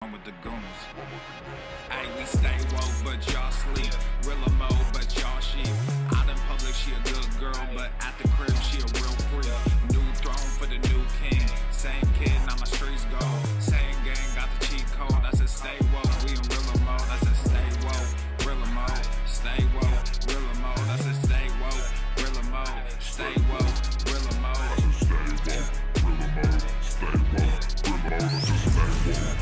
With the goons. Hey, we stay woke, but y'all sleep. Rilla mode, but y'all sheep. Out in public, she a good girl, but at the crib, she a real freak. New throne for the new king. Same kid, now my streets go. Same gang, got the cheat code. I said stay woke, we in Rilla mode. I said stay woke, Rilla mode. Stay woke, Rilla mode. I said stay woke, Rilla mode. Stay woke, Rilla mode. Stay woke, Rilla mode. Stay woke, Rilla mode. Stay woke.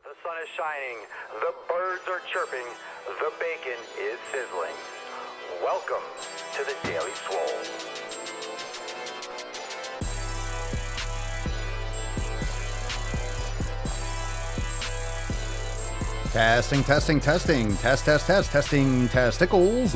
The sun is shining, the birds are chirping, the bacon is sizzling. Welcome to the Daily Swole. Testing, testing, testing testicles.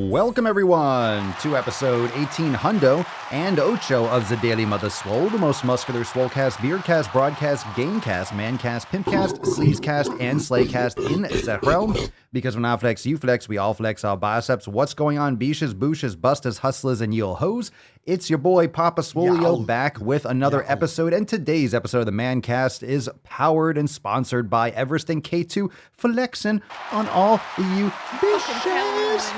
Welcome everyone to episode 18 hundo and ocho of the Daily Mother Swole, the most muscular swolecast, beardcast, broadcast, gamecast, mancast, pimpcast, sleazecast, and slaycast in that realm. Because when I flex, you flex, we all flex our biceps. What's going on, beaches, booshes, busters, hustlers, and you'll hoes? It's your boy Papa Swolio back with another episode, and today's episode of the Mancast is powered and sponsored by Everest and K2, flexing on all you bitches.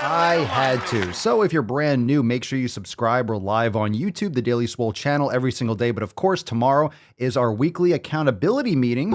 I had to. So if you're brand new, make sure you subscribe. We're live on YouTube, the Daily Swole channel, every single day. But of course, tomorrow is our weekly accountability meeting.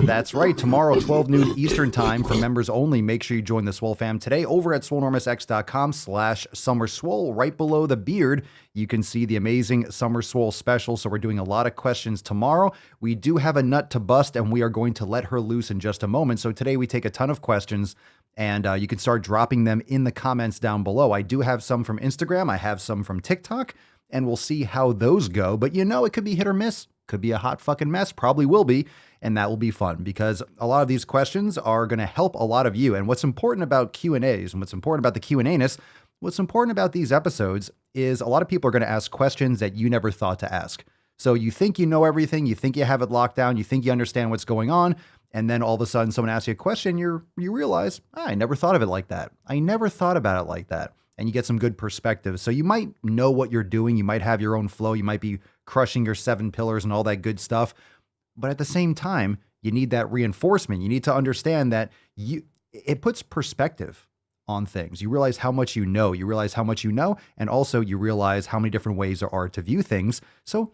That's right, tomorrow, 12 noon Eastern time for members only. Make sure you join the Swole fam today over at SwolenormusX.com/SummerSwole. Right below the beard, you can see the amazing Summer Swole special. So we're doing a lot of questions tomorrow. We do have a nut to bust, and we are going to let her loose in just a moment. So today we take a ton of questions, and you can start dropping them in the comments down below. I do have some from Instagram. I have some from TikTok, and we'll see how those go. But you know, it could be hit or miss. Could be a hot fucking mess. Probably will be. And that will be fun because a lot of these questions are going to help a lot of you. And what's important about Q&As and what's important about the Q&Anus, what's important about these episodes is a lot of people are going to ask questions that you never thought to ask. So you think you know everything. You think you have it locked down. You think you understand what's going on. And then all of a sudden someone asks you a question, you realize, I never thought of it like that. I never thought about it like that. And you get some good perspective. So you might know what you're doing. You might have your own flow. You might be crushing your 7 pillars and all that good stuff. But at the same time, you need that reinforcement. You need to understand that it puts perspective on things. You realize how much you know. You realize how much you know. And also you realize how many different ways there are to view things. So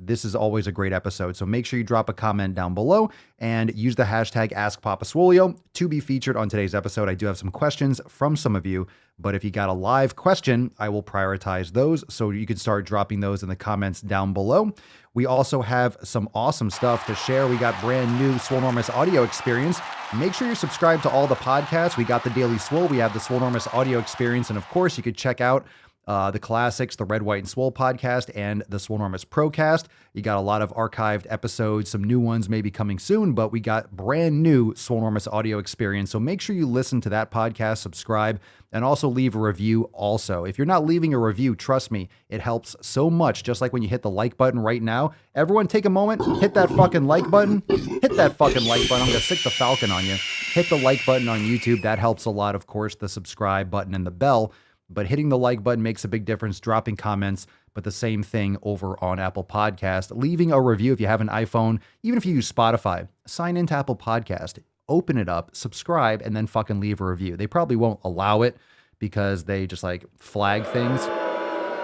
this is always a great episode. So make sure you drop a comment down below and use the hashtag AskPapaSwolio to be featured on today's episode. I do have some questions from some of you, but if you got a live question, I will prioritize those. So you can start dropping those in the comments down below. We also have some awesome stuff to share. We got brand new Solenormus audio experience. Make sure you're subscribed to all the podcasts. We got the Daily Swole. We have the Solenormus audio experience. And of course, you could check out the classics, the Red, White, and Swole podcast, and the Solenormus Procast. You got a lot of archived episodes, some new ones maybe coming soon, but we got brand new Solenormus audio experience. So make sure you listen to that podcast, subscribe, and also leave a review also. If you're not leaving a review, trust me, it helps so much. Just like when you hit the like button right now. Everyone take a moment, hit that fucking like button. Hit that fucking like button. I'm going to stick the falcon on you. Hit the like button on YouTube. That helps a lot, of course, the subscribe button and the bell. But hitting the like button makes a big difference, dropping comments, but the same thing over on Apple Podcast. Leaving a review if you have an iPhone, even if you use Spotify, sign into Apple Podcast, open it up, subscribe, and then fucking leave a review. They probably won't allow it because they just like flag things.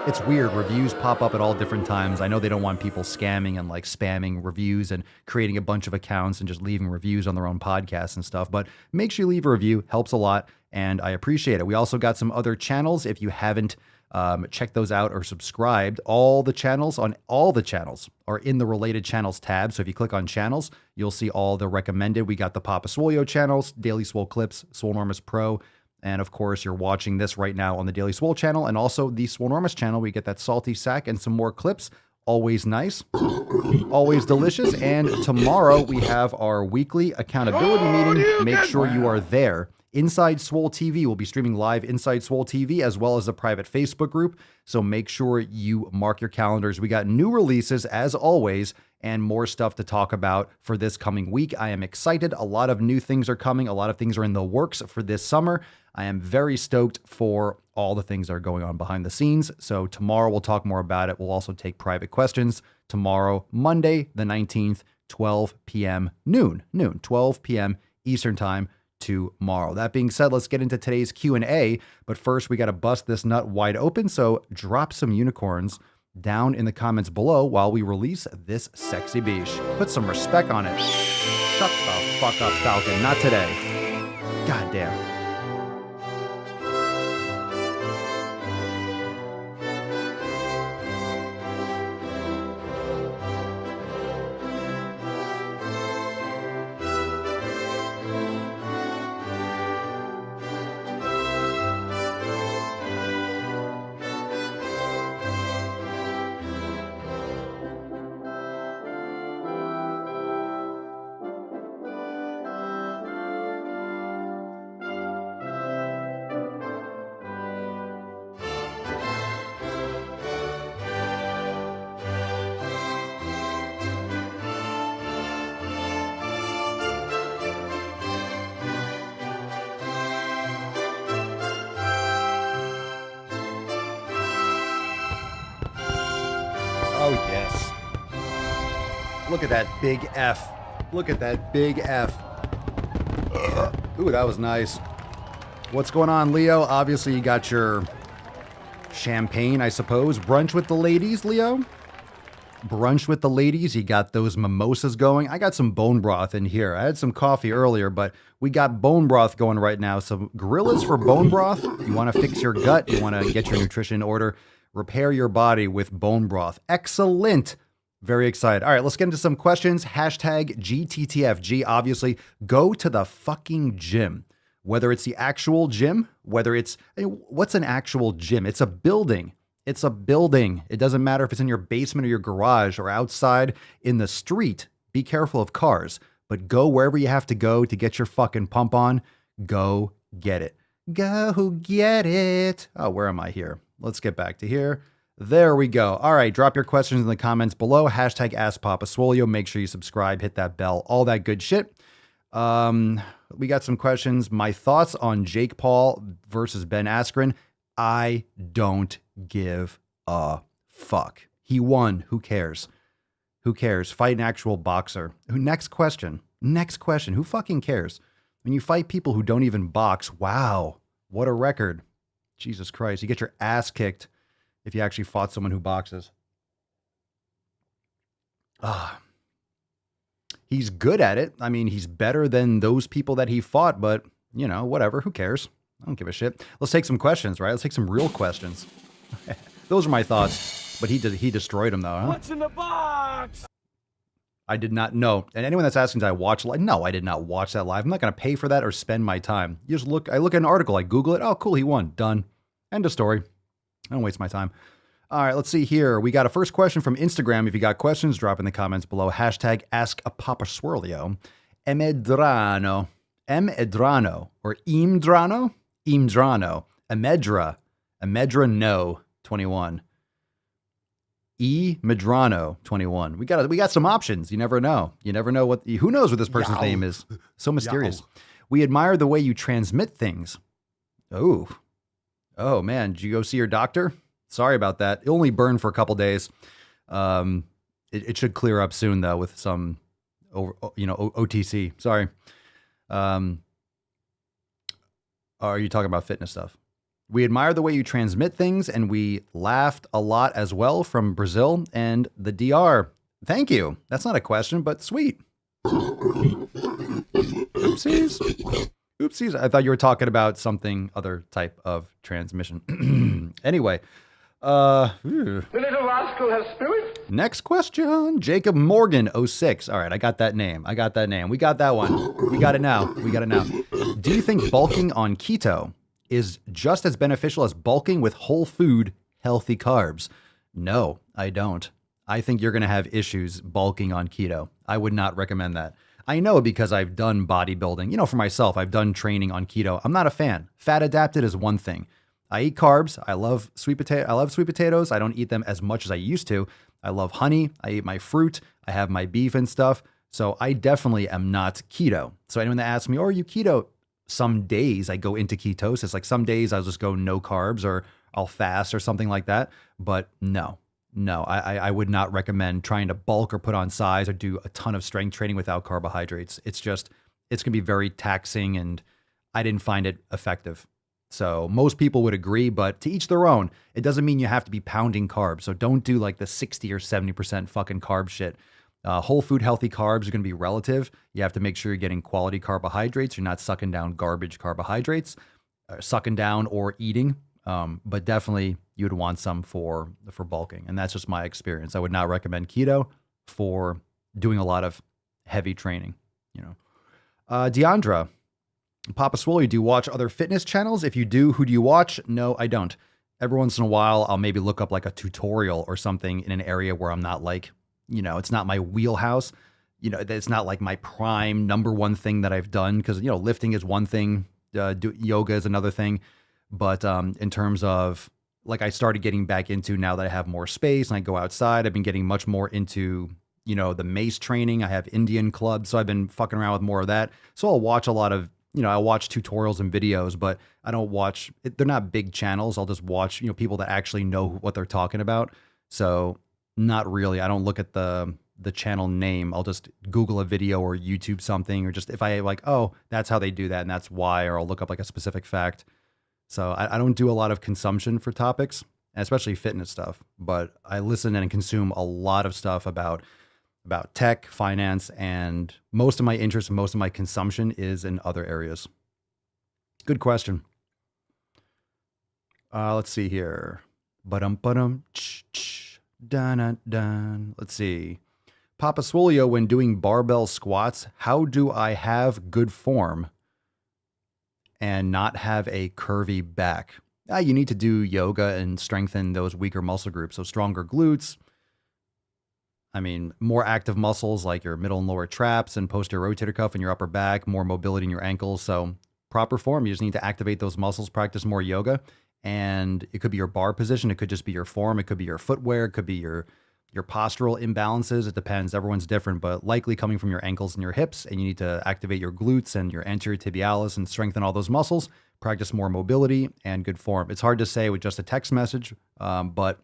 It's weird. Reviews pop up at all different times. I know they don't want people scamming and like spamming reviews and creating a bunch of accounts and just leaving reviews on their own podcasts and stuff. But make sure you leave a review. Helps a lot. And I appreciate it. We also got some other channels. If you haven't checked those out or subscribed, all the channels are in the related channels tab. So if you click on channels, you'll see all the recommended. We got the Papa Swolio channels, Daily Swole Clips, Swolenormus Pro. And of course, you're watching this right now on the Daily Swole channel and also the Swolenormus channel. We get that salty sack and some more clips. Always nice, always delicious. And tomorrow we have our weekly accountability meeting. Make sure you are there. Inside Swole TV will be streaming live Inside Swole TV as well as a private Facebook group. So make sure you mark your calendars. We got new releases as always and more stuff to talk about for this coming week. I am excited. A lot of new things are coming. A lot of things are in the works for this summer. I am very stoked for all the things that are going on behind the scenes. So tomorrow we'll talk more about it. We'll also take private questions tomorrow, Monday, the 19th, 12 p.m. noon, 12 p.m. Eastern time tomorrow. That being said, let's get into today's Q&A. But first, we got to bust this nut wide open. So drop some unicorns down in the comments below while we release this sexy beach. Put some respect on it. Shut the fuck up, Falcon. Not today. God damn. Oh, yes. Look at that big F. Look at that big F. Ooh, that was nice. What's going on, Leo? Obviously, you got your champagne, I suppose. Brunch with the ladies, Leo? Brunch with the ladies. You got those mimosas going. I got some bone broth in here. I had some coffee earlier, but we got bone broth going right now. So gorillas for bone broth. You want to fix your gut. You want to get your nutrition in order. Repair your body with bone broth. Excellent. Very excited. All right, let's get into some questions. Hashtag GTTFG. Obviously, go to the fucking gym. Whether it's the actual gym, whether it's, what's an actual gym? It's a building. It's a building. It doesn't matter if it's in your basement or your garage or outside in the street. Be careful of cars, but go wherever you have to go to get your fucking pump on. Go get it. Go get it. Oh, where am I here? Let's get back to here. There we go. All right, drop your questions in the comments below. Hashtag AskPapaSwolio. Make sure you subscribe, hit that bell, all that good shit. We got some questions. My thoughts on Jake Paul versus Ben Askren. I don't give a fuck. He won. Who cares? Who cares? Fight an actual boxer. Next question. Next question. Who fucking cares? When you fight people who don't even box, wow, what a record. Jesus Christ. You get your ass kicked if you actually fought someone who boxes. He's good at it. I mean, he's better than those people that he fought, but, you know, whatever. Who cares? I don't give a shit. Let's take some questions, right? Let's take some real questions. Those are my thoughts. But he destroyed him, though, huh? What's in the box? I did not know. And anyone that's asking, did I watch live? No, I did not watch that live. I'm not going to pay for that or spend my time. You just I look at an article, I Google it. Oh, cool, he won. Done. End of story. I don't waste my time. All right, let's see here. We got a first question from Instagram. If you got questions, drop in the comments below. Hashtag AskPapaSwolio. Emedrano, or Imdrano? Imdrano. Emedra no, 21. Medrano 21. We got some options. You never know. You never know who knows what this person's name is. So mysterious. We admire the way you transmit things. Oh man, did you go see your doctor? Sorry about that. It only burned for a couple days. It should clear up soon though with some OTC. Sorry. Are you talking about fitness stuff? We admire the way you transmit things, and we laughed a lot as well from Brazil and the DR. Thank you. That's not a question, but sweet. Oopsies. Oopsies. I thought you were talking about something other type of transmission. Anyway. The little rascal has spirit. Next question. Jacob Morgan 06. All right, I got that name. We got that one. We got it now. Do you think bulking on keto is just as beneficial as bulking with whole food, healthy carbs? No, I don't. I think you're going to have issues bulking on keto. I would not recommend that. I know because I've done bodybuilding, for myself, I've done training on keto. I'm not a fan. Fat adapted is one thing. I eat carbs. I love sweet potatoes. I don't eat them as much as I used to. I love honey. I eat my fruit. I have my beef and stuff. So I definitely am not keto. So anyone that asks me, oh, are you keto? Some days I go into ketosis. Like some days I'll just go no carbs or I'll fast or something like that. But no, I would not recommend trying to bulk or put on size or do a ton of strength training without carbohydrates. It's going to be very taxing and I didn't find it effective. So most people would agree, but to each their own. It doesn't mean you have to be pounding carbs. So don't do like the 60 or 70% fucking carb shit. Whole food healthy carbs are going to be relative. You have to make sure you're getting quality carbohydrates. You're not sucking down garbage carbohydrates, sucking down or eating. But definitely you would want some for bulking. And that's just my experience. I would not recommend keto for doing a lot of heavy training, Deandra, Papa Swole, do you watch other fitness channels? If you do, who do you watch? No, I don't. Every once in a while, I'll maybe look up like a tutorial or something in an area where I'm not like, it's not my wheelhouse. It's not like my prime number one thing that I've done because, lifting is one thing, yoga is another thing. But in terms of like I started getting back into now that I have more space and I go outside, I've been getting much more into, the mace training. I have Indian clubs, so I've been fucking around with more of that. So I'll watch a lot of, I watch tutorials and videos, but I don't watch, they're not big channels. I'll just watch, people that actually know what they're talking about. So not really. I don't look at the channel name. I'll just Google a video or YouTube something, or just if I like, oh, that's how they do that and that's why, or I'll look up like a specific fact. So I don't do a lot of consumption for topics, especially fitness stuff, but I listen and consume a lot of stuff about tech, finance, and most of my interest and most of my consumption is in other areas. Good question. Let's see here. Let's see. Papa Swolio, when doing barbell squats, how do I have good form and not have a curvy back? You need to do yoga and strengthen those weaker muscle groups. So stronger glutes. More active muscles like your middle and lower traps and posterior rotator cuff and your upper back, more mobility in your ankles. So proper form, you just need to activate those muscles, practice more yoga. And it could be your bar position. It could just be your form. It could be your footwear. It could be your postural imbalances. It depends. Everyone's different, but likely coming from your ankles and your hips. And you need to activate your glutes and your anterior tibialis and strengthen all those muscles, practice more mobility and good form. It's hard to say with just a text message, but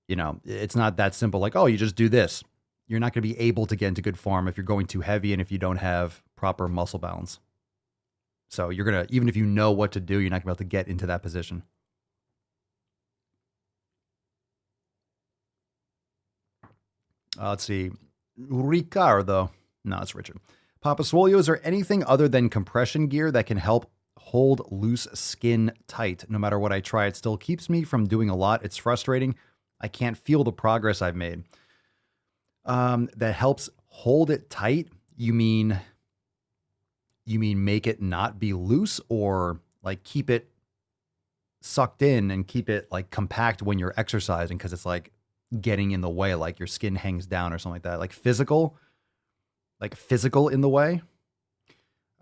it's not that simple. Like, oh, you just do this. You're not going to be able to get into good form if you're going too heavy and if you don't have proper muscle balance. So you're going to, even if you know what to do, you're not going to be able to get into that position. Let's see. Ricardo. No, it's Richard. Papa Swolio, is there anything other than compression gear that can help hold loose skin tight? No matter what I try, it still keeps me from doing a lot. It's frustrating. I can't feel the progress I've made. That helps hold it tight. You mean make it not be loose, or like keep it sucked in and keep it like compact when you're exercising because it's like getting in the way, like your skin hangs down or something like that, like physical in the way.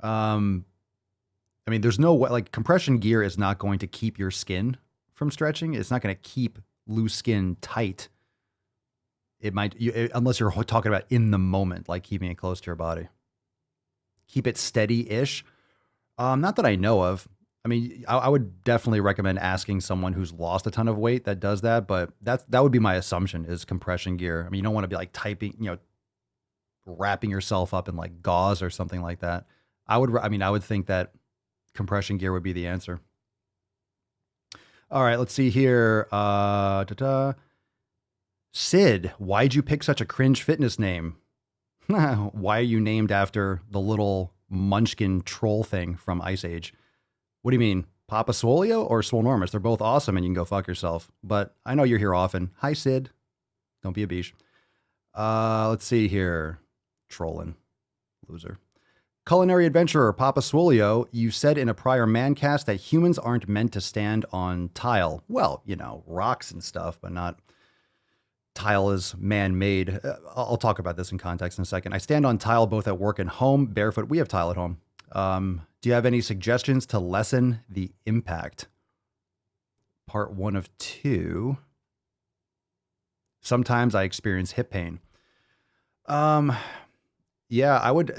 There's no way, like compression gear is not going to keep your skin from stretching. It's not going to keep loose skin tight. It might, unless you're talking about in the moment, like keeping it close to your body. Keep it steady-ish. Not that I know of. I would definitely recommend asking someone who's lost a ton of weight that does that, but that would be my assumption is compression gear. You don't want to be like wrapping yourself up in like gauze or something like that. I would think that compression gear would be the answer. All right, let's see here. Sid, why'd you pick such a cringe fitness name? Why are you named after the little munchkin troll thing from Ice Age? What do you mean? Papa Swolio or Solenormus? They're both awesome and you can go fuck yourself. But I know you're here often. Hi, Sid. Don't be a beesh. Let's see here. Trolling. Loser. Culinary adventurer, Papa Swolio, you said in a prior Mancast that humans aren't meant to stand on tile. Well, rocks and stuff, but not tile is man-made. I'll talk about this in context in a second. I stand on tile both at work and home, barefoot. We have tile at home. Do you have any suggestions to lessen the impact? Part 1 of 2. Sometimes I experience hip pain. Yeah, I would.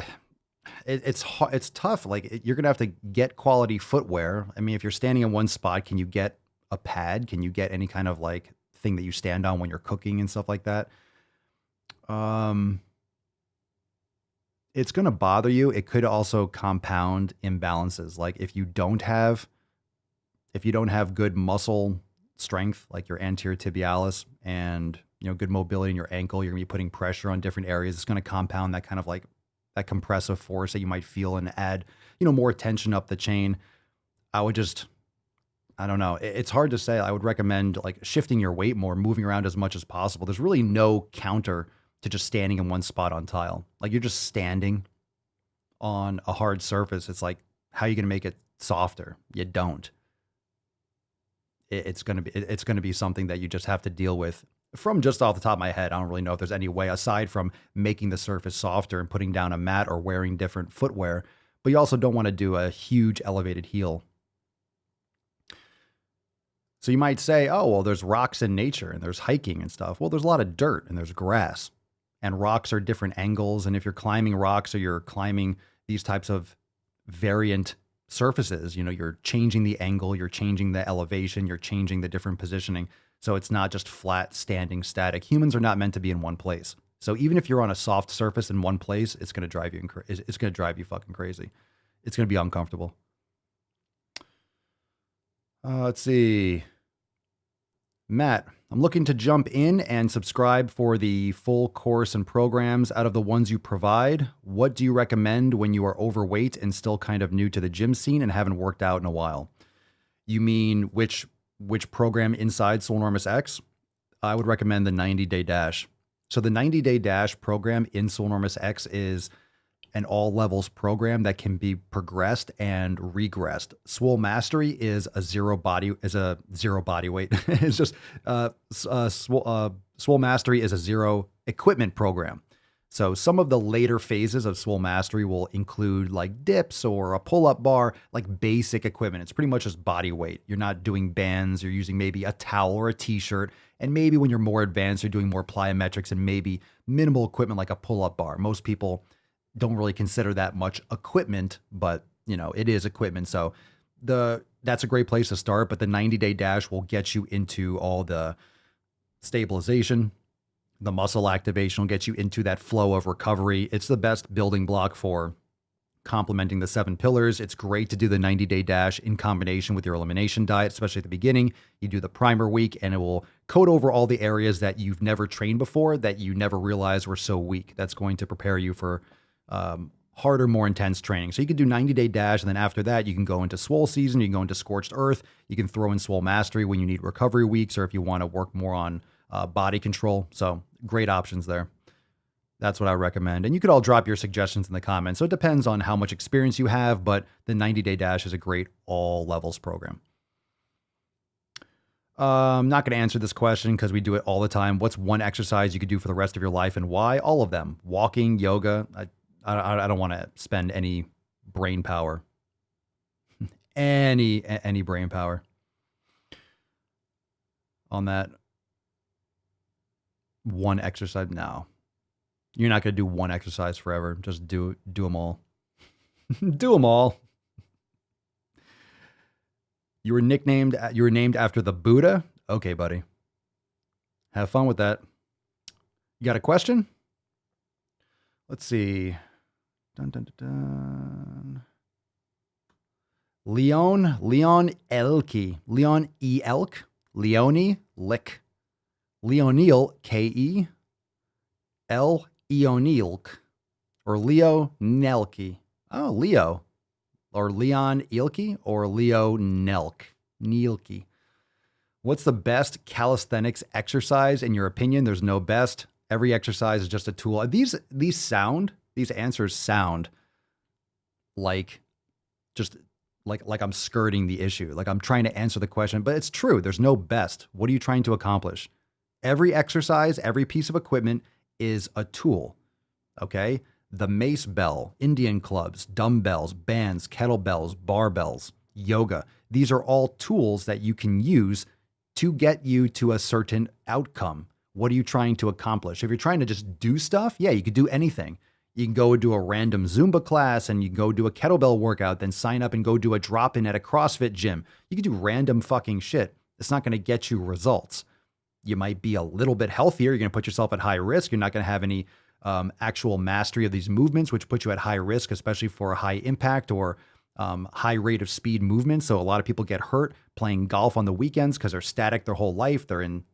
It's tough. Like you're gonna have to get quality footwear. I mean, if you're standing in one spot, can you get a pad? Can you get any kind of like thing that you stand on when you're cooking and stuff like that? It's gonna bother you. It could also compound imbalances. Like if you don't have good muscle strength, like your anterior tibialis, and good mobility in your ankle, you're gonna be putting pressure on different areas. It's gonna compound that kind of like that compressive force that you might feel and add, more tension up the chain. I don't know. It's hard to say. I would recommend like shifting your weight more, moving around as much as possible. There's really no counter to just standing in one spot on tile. Like you're just standing on a hard surface. It's like, how are you going to make it softer? You don't. It's going to be something that you just have to deal with. From just off the top of my head, I don't really know if there's any way aside from making the surface softer and putting down a mat or wearing different footwear, but you also don't want to do a huge elevated heel. So you might say, oh, well, there's rocks in nature and there's hiking and stuff. Well, there's a lot of dirt and there's grass, and rocks are different angles. And if you're climbing rocks or you're climbing these types of variant surfaces, you're changing the angle, you're changing the elevation, you're changing the different positioning. So it's not just flat, standing, static. Humans are not meant to be in one place. So even if you're on a soft surface in one place, it's going to drive you it's going to drive you fucking crazy. It's going to be uncomfortable. Let's see. Matt, I'm looking to jump in and subscribe for the full course and programs out of the ones you provide. What do you recommend when you are overweight and still kind of new to the gym scene and haven't worked out in a while? You mean which program inside Solenormus X? I would recommend the 90-day dash. So the 90-day dash program in Solenormus X is an all levels program that can be progressed and regressed. Swole Mastery is a zero body weight. It's just Swole Mastery is a zero equipment program. So some of the later phases of Swole Mastery will include like dips or a pull-up bar, like basic equipment. It's pretty much just body weight. You're not doing bands. You're using maybe a towel or a t-shirt. And maybe when you're more advanced, you're doing more plyometrics and maybe minimal equipment like a pull-up bar. Most people don't really consider that much equipment, but it is equipment. So that's a great place to start. But the 90-day dash will get you into all the stabilization. The muscle activation will get you into that flow of recovery. It's the best building block for complementing the 7 pillars. It's great to do the 90-day dash in combination with your elimination diet, especially at the beginning. You do the primer week and it will coat over all the areas that you've never trained before that you never realized were so weak. That's going to prepare you for harder, more intense training. So you can do 90-day dash, and then after that, you can go into Swole season, you can go into Scorched Earth, you can throw in Swole Mastery when you need recovery weeks or if you want to work more on body control. So great options there. That's what I recommend. And you could all drop your suggestions in the comments. So it depends on how much experience you have, but the 90-day dash is a great all levels program. I'm not going to answer this question because we do it all the time. What's one exercise you could do for the rest of your life and why? All of them. Walking, yoga. I don't want to spend any brain power. any brain power on that. One exercise? No. You're not going to do one exercise forever. Just do them all. Do them all. You were named after the Buddha? Okay, buddy. Have fun with that. You got a question? Let's see. Dun, dun, dun, dun. Leon Elke. Leon E. Elk. Leonie Lick. Leonil K-E. L. Eonilk. Or Leo Nelke. Oh, Leo. Or Leon Ilke or Leo Nielke. What's the best calisthenics exercise in your opinion? There's no best. Every exercise is just a tool. These answers sound like just like I'm skirting the issue. Like I'm trying to answer the question, but it's true. There's no best. What are you trying to accomplish? Every exercise, every piece of equipment is a tool. Okay. The mace bell, Indian clubs, dumbbells, bands, kettlebells, barbells, yoga. These are all tools that you can use to get you to a certain outcome. What are you trying to accomplish? If you're trying to just do stuff, yeah, you could do anything. You can go do a random Zumba class and you can go do a kettlebell workout, then sign up and go do a drop-in at a CrossFit gym. You can do random fucking shit. It's not going to get you results. You might be a little bit healthier. You're going to put yourself at high risk. You're not going to have any actual mastery of these movements, which put you at high risk, especially for a high impact or high rate of speed movement. So a lot of people get hurt playing golf on the weekends because they're static their whole life. They're in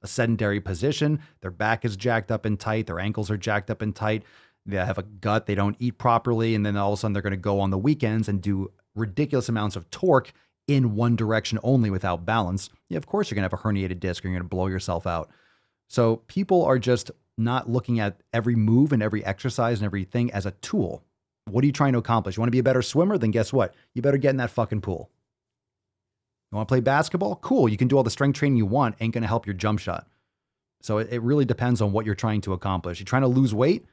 a sedentary position. Their back is jacked up and tight. Their ankles are jacked up and tight. They have a gut. They don't eat properly. And then all of a sudden they're going to go on the weekends and do ridiculous amounts of torque in one direction only without balance. Yeah, of course you're going to have a herniated disc or you're going to blow yourself out. So people are just not looking at every move and every exercise and everything as a tool. What are you trying to accomplish? You want to be a better swimmer? Then guess what? You better get in that fucking pool. You want to play basketball? Cool. You can do all the strength training you want. Ain't going to help your jump shot. So it really depends on what you're trying to accomplish. You're trying to lose weight?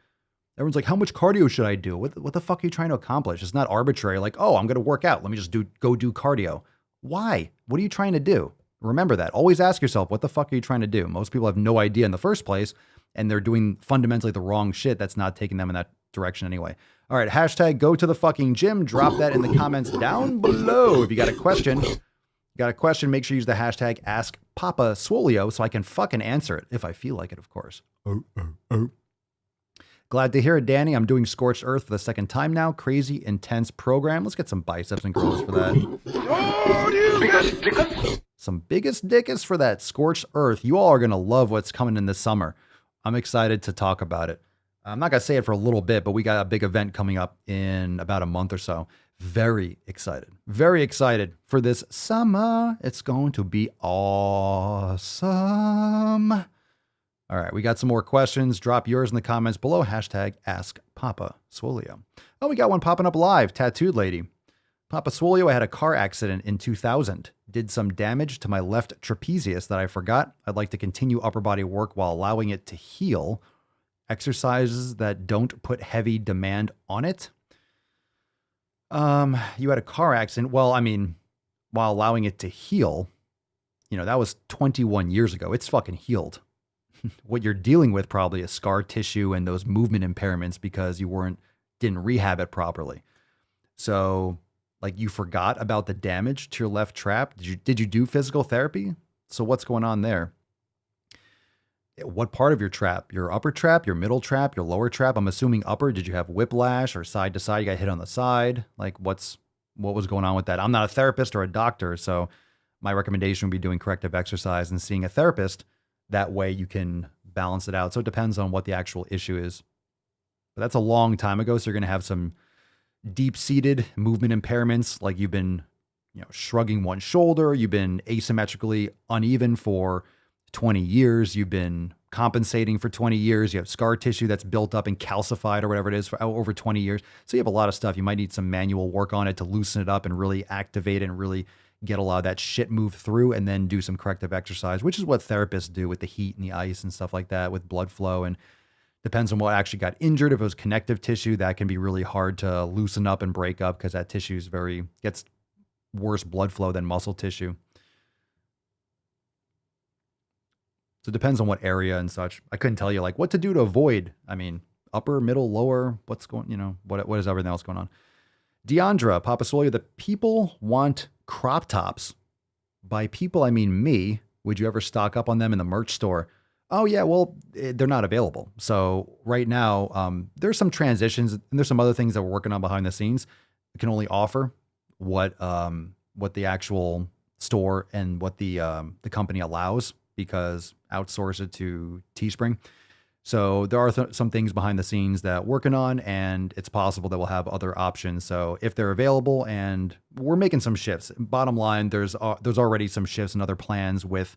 Everyone's like, how much cardio should I do? What the fuck are you trying to accomplish? It's not arbitrary. Like, oh, I'm going to work out. Let me just go do cardio. Why? What are you trying to do? Remember that. Always ask yourself, what the fuck are you trying to do? Most people have no idea in the first place, and they're doing fundamentally the wrong shit that's not taking them in that direction anyway. All right, hashtag go to the fucking gym. Drop that in the comments down below. If you got a question, make sure you use the hashtag Ask Papa Swolio so I can fucking answer it if I feel like it, of course. Glad to hear it, Danny. I'm doing Scorched Earth for the second time now. Crazy, intense program. Let's get some biceps and curls for that. Some biggest dickus for that Scorched Earth. You all are going to love what's coming in this summer. I'm excited to talk about it. I'm not going to say it for a little bit, but we got a big event coming up in about a month or so. Very excited for this summer. It's going to be awesome. All right, we got some more questions. Drop yours in the comments below. Hashtag Ask Papa Swolio. Oh, we got one popping up live. Tattooed lady. Papa Swolio, I had a car accident in 2000. Did some damage to my left trapezius that I forgot. I'd like to continue upper body work while allowing it to heal. Exercises that don't put heavy demand on it. You had a car accident. Well, I mean, while allowing it to heal, that was 21 years ago. It's fucking healed. What you're dealing with probably is scar tissue and those movement impairments because you didn't rehab it properly. So like you forgot about the damage to your left trap. Did you do physical therapy? So what's going on there? What part of your trap? Your upper trap, your middle trap, your lower trap? I'm assuming upper. Did you have whiplash or side to side? You got hit on the side? Like what was going on with that? I'm not a therapist or a doctor, so my recommendation would be doing corrective exercise and seeing a therapist. That way you can balance it out. So it depends on what the actual issue is. But that's a long time ago. So you're going to have some deep-seated movement impairments. Like you've been, shrugging one shoulder. You've been asymmetrically uneven for 20 years. You've been compensating for 20 years. You have scar tissue that's built up and calcified or whatever it is for over 20 years. So you have a lot of stuff. You might need some manual work on it to loosen it up and really activate it and really get a lot of that shit moved through, and then do some corrective exercise, which is what therapists do with the heat and the ice and stuff like that, with blood flow. And depends on what actually got injured. If it was connective tissue, that can be really hard to loosen up and break up because that tissue gets worse blood flow than muscle tissue. So it depends on what area and such. I couldn't tell you like what to do to avoid. I mean, upper, middle, lower, what's going, what is everything else going on? Deandra, Papa Swolio, the people want crop tops. By people, I mean me. Would you ever stock up on them in the merch store? Oh yeah, well, they're not available. So right now, there's some transitions and there's some other things that we're working on behind the scenes. We can only offer what the actual store and what the company allows, because outsource it to Teespring. So there are some things behind the scenes that we're working on, and it's possible that we'll have other options. So if they're available, and we're making some shifts. Bottom line, there's already some shifts and other plans with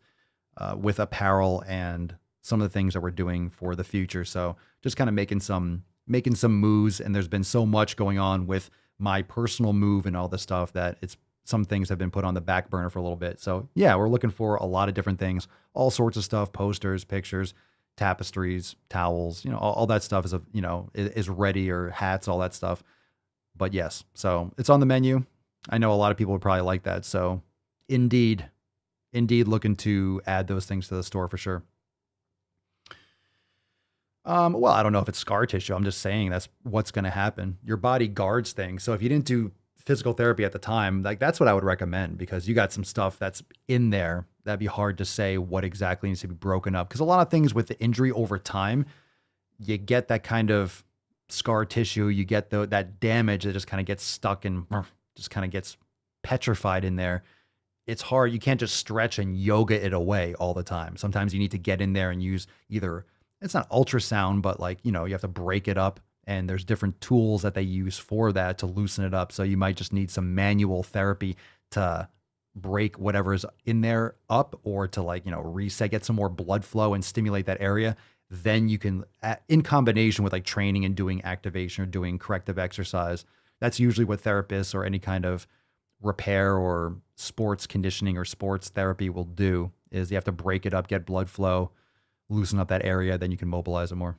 apparel and some of the things that we're doing for the future. So just kind of making some moves, and there's been so much going on with my personal move and all this stuff that some things have been put on the back burner for a little bit. So yeah, we're looking for a lot of different things, all sorts of stuff, posters, pictures, tapestries, towels, all that stuff is ready, or hats, all that stuff. But yes, so it's on the menu. I know a lot of people would probably like that. So indeed looking to add those things to the store for sure. Well, I don't know if it's scar tissue. I'm just saying that's what's going to happen. Your body guards things. So if you didn't do physical therapy at the time, like that's what I would recommend, because you got some stuff that's in there. That'd be hard to say what exactly needs to be broken up. Because a lot of things with the injury over time, you get that kind of scar tissue. You get that damage that just kind of gets stuck and just kind of gets petrified in there. It's hard. You can't just stretch and yoga it away all the time. Sometimes you need to get in there and use either, it's not ultrasound, but you have to break it up, and there's different tools that they use for that to loosen it up. So you might just need some manual therapy to break whatever's in there up, or to reset, get some more blood flow and stimulate that area. Then you can, in combination with training and doing activation or doing corrective exercise, that's usually what therapists or any kind of repair or sports conditioning or sports therapy will do, is you have to break it up, get blood flow, loosen up that area, then you can mobilize it more.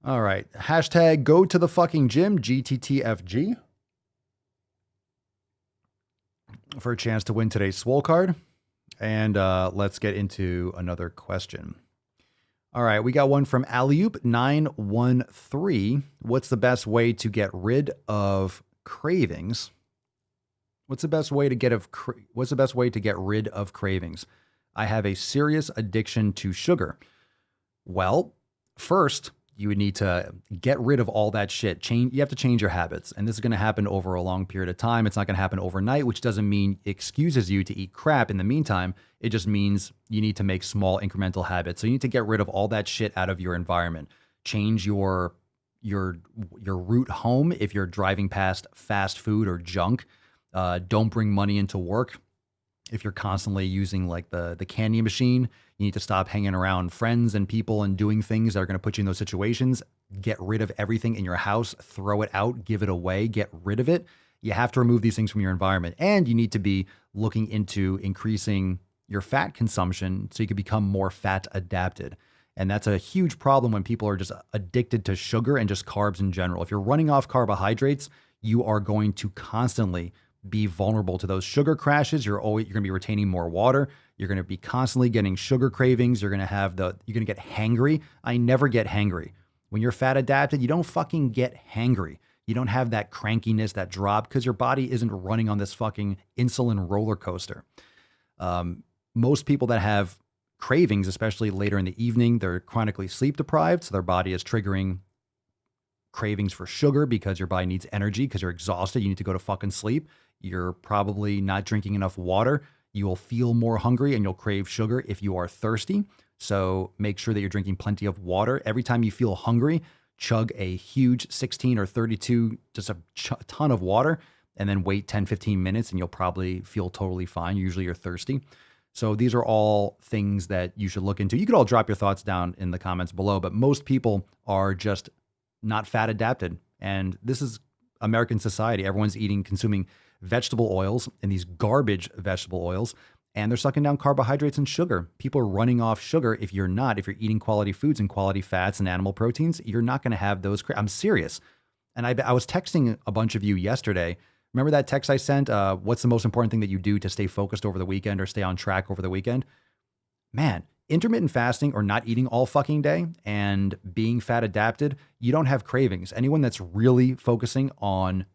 All right. Hashtag go to the fucking gym, GTTFG, for a chance to win today's Swole card. And let's get into another question. All right. We got one from Alleyoop913. What's the best way to get rid of cravings? What's the best way to get rid of cravings? I have a serious addiction to sugar. Well, first, you would need to get rid of all that shit. You have to change your habits. And this is going to happen over a long period of time. It's not going to happen overnight, which doesn't mean it excuses you to eat crap in the meantime. It just means you need to make small incremental habits. So you need to get rid of all that shit out of your environment. Change your route home if you're driving past fast food or junk. Don't bring money into work. If you're constantly using the candy machine, you need to stop hanging around friends and people and doing things that are going to put you in those situations. Get rid of everything in your house, throw it out, give it away, get rid of it. You have to remove these things from your environment. And you need to be looking into increasing your fat consumption so you can become more fat adapted. And that's a huge problem when people are just addicted to sugar and just carbs in general. If you're running off carbohydrates, you are going to constantly be vulnerable to those sugar crashes. You're going to be retaining more water. You're going to be constantly getting sugar cravings. You're going to get hangry. I never get hangry. When you're fat adapted, you don't fucking get hangry. You don't have that crankiness, that drop, because your body isn't running on this fucking insulin roller coaster. Most people that have cravings, especially later in the evening, they're chronically sleep deprived. So their body is triggering cravings for sugar because your body needs energy because you're exhausted. You need to go to fucking sleep. You're probably not drinking enough water. You will feel more hungry and you'll crave sugar if you are thirsty. So make sure that you're drinking plenty of water. Every time you feel hungry, chug a huge 16 or 32, just a ton of water, and then wait 10, 15 minutes and you'll probably feel totally fine. Usually you're thirsty. So these are all things that you should look into. You could all drop your thoughts down in the comments below, but most people are just not fat adapted. And this is American society. Everyone's consuming vegetable oils and these garbage vegetable oils, and they're sucking down carbohydrates and sugar. People are running off sugar. If you're eating quality foods and quality fats and animal proteins, you're not going to have those. I'm serious. And I was texting a bunch of you yesterday. Remember that text I sent? What's the most important thing that you do to stay focused over the weekend or stay on track over the weekend? Man, intermittent fasting or not eating all fucking day and being fat adapted, you don't have cravings. Anyone that's really focusing on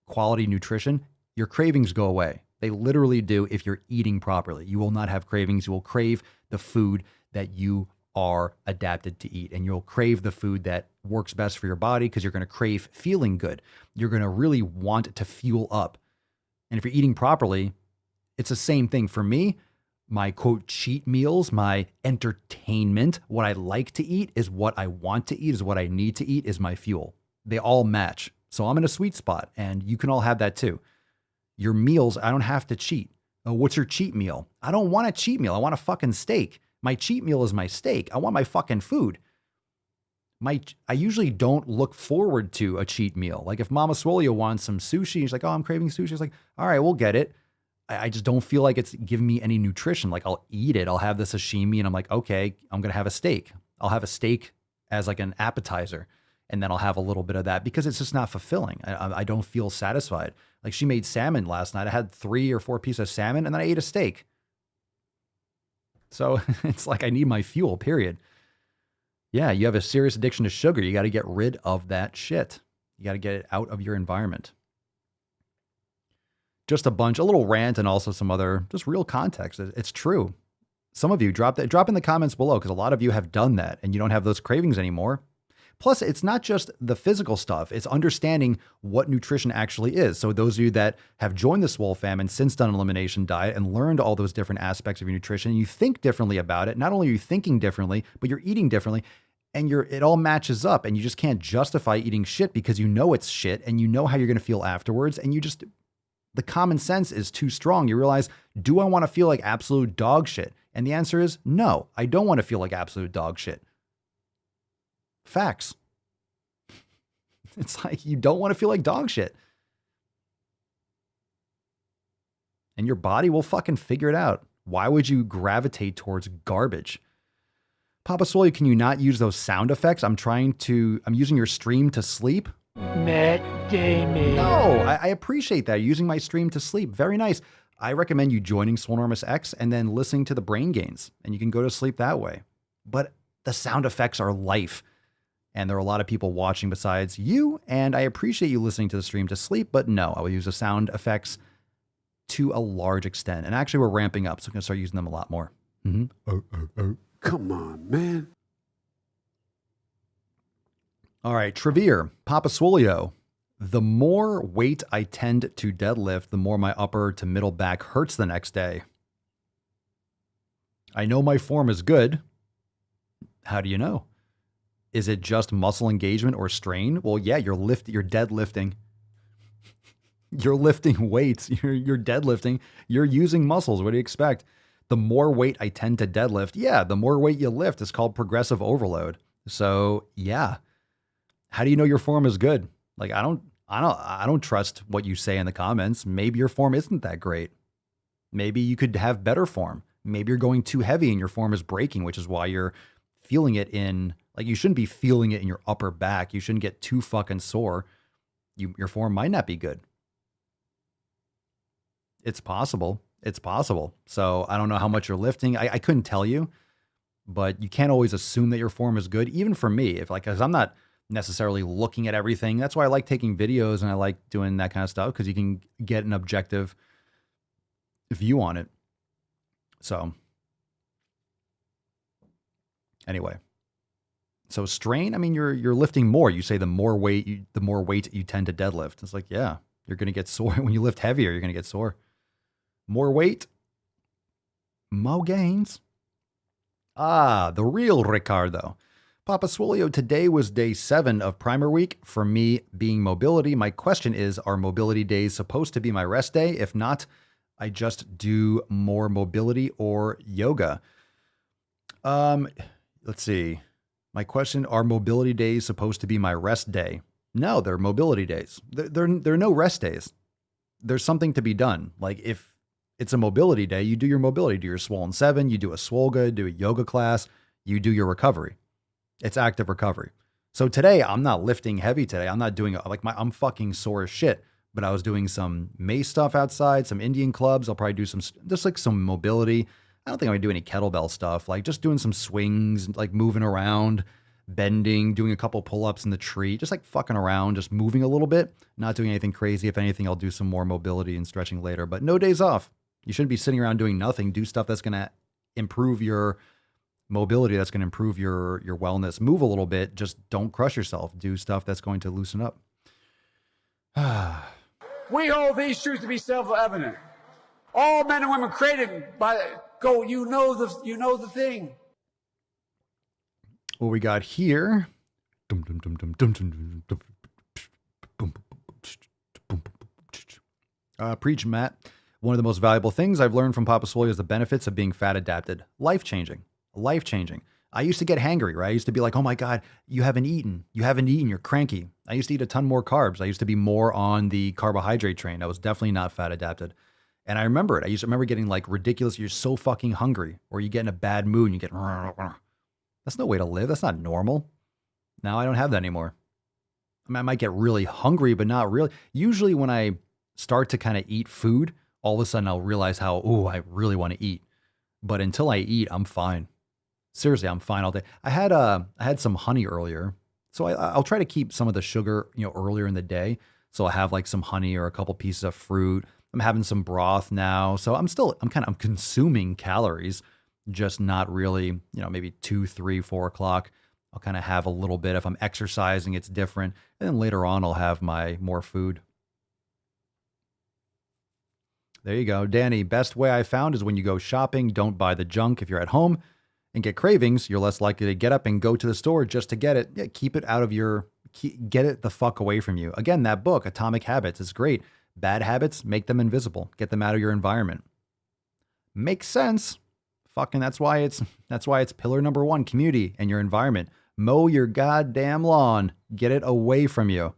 quality nutrition, your cravings go away. They literally do if you're eating properly. You will not have cravings. You will crave the food that you are adapted to eat, and you'll crave the food that works best for your body because you're going to crave feeling good. You're going to really want to fuel up. And if you're eating properly, it's the same thing for me. My quote cheat meals, my entertainment, what I like to eat is what I want to eat, is what I need to eat, is my fuel. They all match. So I'm in a sweet spot, and you can all have that too. Your meals, I don't have to cheat. Oh, what's your cheat meal? I don't want a cheat meal. I want a fucking steak. My cheat meal is my steak. I want my fucking food. I usually don't look forward to a cheat meal. Like if Mama Swolio wants some sushi, she's like, oh, I'm craving sushi. It's like, all right, we'll get it. I just don't feel like it's giving me any nutrition. Like I'll eat it. I'll have the sashimi and I'm like, okay, I'm going to have a steak. I'll have a steak as like an appetizer. And then I'll have a little bit of that because it's just not fulfilling. I don't feel satisfied. Like she made salmon last night. I had 3 or 4 pieces of salmon and then I ate a steak. So it's like I need my fuel, period. Yeah, you have a serious addiction to sugar. You got to get rid of that shit. You got to get it out of your environment. Just a little rant and also some other just real context. It's true. Some of you drop in the comments below because a lot of you have done that and you don't have those cravings anymore. Plus, it's not just the physical stuff. It's understanding what nutrition actually is. So those of you that have joined the Swole fam and since done an elimination diet and learned all those different aspects of your nutrition, you think differently about it. Not only are you thinking differently, but you're eating differently and it all matches up and you just can't justify eating shit because you know it's shit and you know how you're going to feel afterwards. And the common sense is too strong. You realize, do I want to feel like absolute dog shit? And the answer is no, I don't want to feel like absolute dog shit. Facts. It's like you don't want to feel like dog shit. And your body will fucking figure it out. Why would you gravitate towards garbage? Papa Swole, can you not use those sound effects? I'm using your stream to sleep. Matt Damon. No, I appreciate that. You're using my stream to sleep. Very nice. I recommend you joining Solenormus X and then listening to the brain gains. And you can go to sleep that way. But the sound effects are life. And there are a lot of people watching besides you, and I appreciate you listening to the stream to sleep, but no, I will use the sound effects to a large extent. And actually, we're ramping up, so I'm going to start using them a lot more. Mm-hmm. Come on, man. All right, Trevere, Papa Swolio. The more weight I tend to deadlift, the more my upper to middle back hurts the next day. I know my form is good. How do you know? Is it just muscle engagement or strain? Well, yeah, you're deadlifting. You're lifting weights. You're deadlifting. You're using muscles. What do you expect? The more weight I tend to deadlift, yeah, the more weight you lift is called progressive overload. So yeah. How do you know your form is good? Like I don't trust what you say in the comments. Maybe your form isn't that great. Maybe you could have better form. Maybe you're going too heavy and your form is breaking, which is why you're feeling it in, like you shouldn't be feeling it in your upper back. You shouldn't get too fucking sore. Your form might not be good. It's possible. It's possible. So I don't know how much you're lifting. I couldn't tell you, but you can't always assume that your form is good. Even for me, because I'm not necessarily looking at everything. That's why I like taking videos and I like doing that kind of stuff because you can get an objective view on it. So anyway, so strain, I mean, you're lifting more. You say the more weight you tend to deadlift. It's like, yeah, you're going to get sore. When you lift heavier, you're going to get sore. More weight, more gains. Ah, the real Ricardo. Papa Swolio, today was day 7 of primer week. For me, being mobility, my question is, are mobility days supposed to be my rest day? If not, I just do more mobility or yoga. Let's see. My question, are mobility days supposed to be my rest day? No, they're mobility days. They're no rest days. There's something to be done. Like if it's a mobility day, you do your mobility, do your Swollen 7, you do a Swolga, do a yoga class, you do your recovery. It's active recovery. So today I'm not lifting heavy today. I'm not doing I'm fucking sore as shit, but I was doing some mace stuff outside, some Indian clubs. I'll probably do some mobility. I don't think I'm gonna do any kettlebell stuff, like just doing some swings, like moving around, bending, doing a couple pull-ups in the tree, just like fucking around, just moving a little bit, not doing anything crazy. If anything, I'll do some more mobility and stretching later, but no days off. You shouldn't be sitting around doing nothing. Do stuff that's going to improve your mobility, that's going to improve your wellness. Move a little bit. Just don't crush yourself. Do stuff that's going to loosen up. We hold these truths to be self-evident. All men and women created by go. You know the thing. What we got here? Preach, Matt. One of the most valuable things I've learned from Papa Swolio is the benefits of being fat adapted. Life-changing. Life-changing. I used to get hangry, right? I used to be like, oh my God, you haven't eaten. You're cranky. I used to eat a ton more carbs. I used to be more on the carbohydrate train. I was definitely not fat adapted. And I remember it. I used to remember getting like ridiculous. You're so fucking hungry, or you get in a bad mood and you get, that's no way to live. That's not normal. Now I don't have that anymore. I mean, I might get really hungry, but not really. Usually when I start to kind of eat food, all of a sudden I'll realize how, I really want to eat. But until I eat, I'm fine. Seriously, I'm fine all day. I had some honey earlier. So I'll try to keep some of the sugar, earlier in the day. So I'll have like some honey or a couple pieces of fruit. I'm having some broth now. So I'm consuming calories, just not really, maybe 2, 3, 4 o'clock. I'll kind of have a little bit. If I'm exercising, it's different. And then later on, I'll have my more food. There you go. Danny, best way I found is when you go shopping, don't buy the junk. If you're at home and get cravings, you're less likely to get up and go to the store just to get it. Yeah, keep it out of get it the fuck away from you. Again, that book, Atomic Habits, is great. Bad habits, make them invisible. Get them out of your environment. Makes sense. Fucking that's why it's pillar number 1, community and your environment. Mow your goddamn lawn. Get it away from you.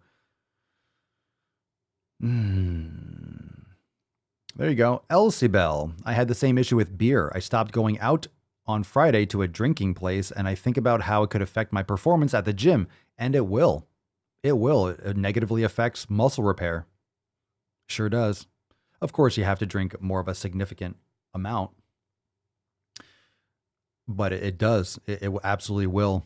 There you go. Elsie Bell. I had the same issue with beer. I stopped going out on Friday to a drinking place, and I think about how it could affect my performance at the gym, and it will. It will. It negatively affects muscle repair. Sure does. Of course, you have to drink more of a significant amount, but it does. It absolutely will.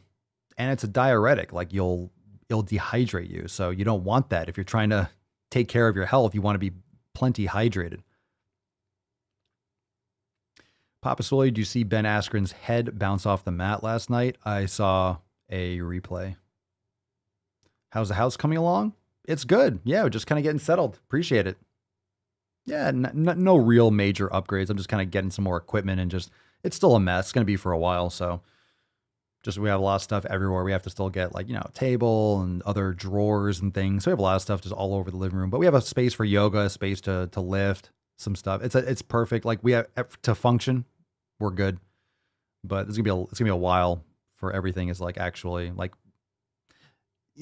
And it's a diuretic. Like it'll dehydrate you. So you don't want that. If you're trying to take care of your health, you want to be plenty hydrated. Papa Swole, did you see Ben Askren's head bounce off the mat last night? I saw a replay. How's the house coming along? It's good. Yeah, we're just kind of getting settled. Appreciate it. Yeah, no real major upgrades. I'm just kind of getting some more equipment and it's still a mess. It's going to be for a while. So we have a lot of stuff everywhere. We have to still get table and other drawers and things. So we have a lot of stuff just all over the living room, but we have a space for yoga, a space to lift some stuff. It's perfect. Like we have to function. We're good, but it's gonna be a while for everything is actually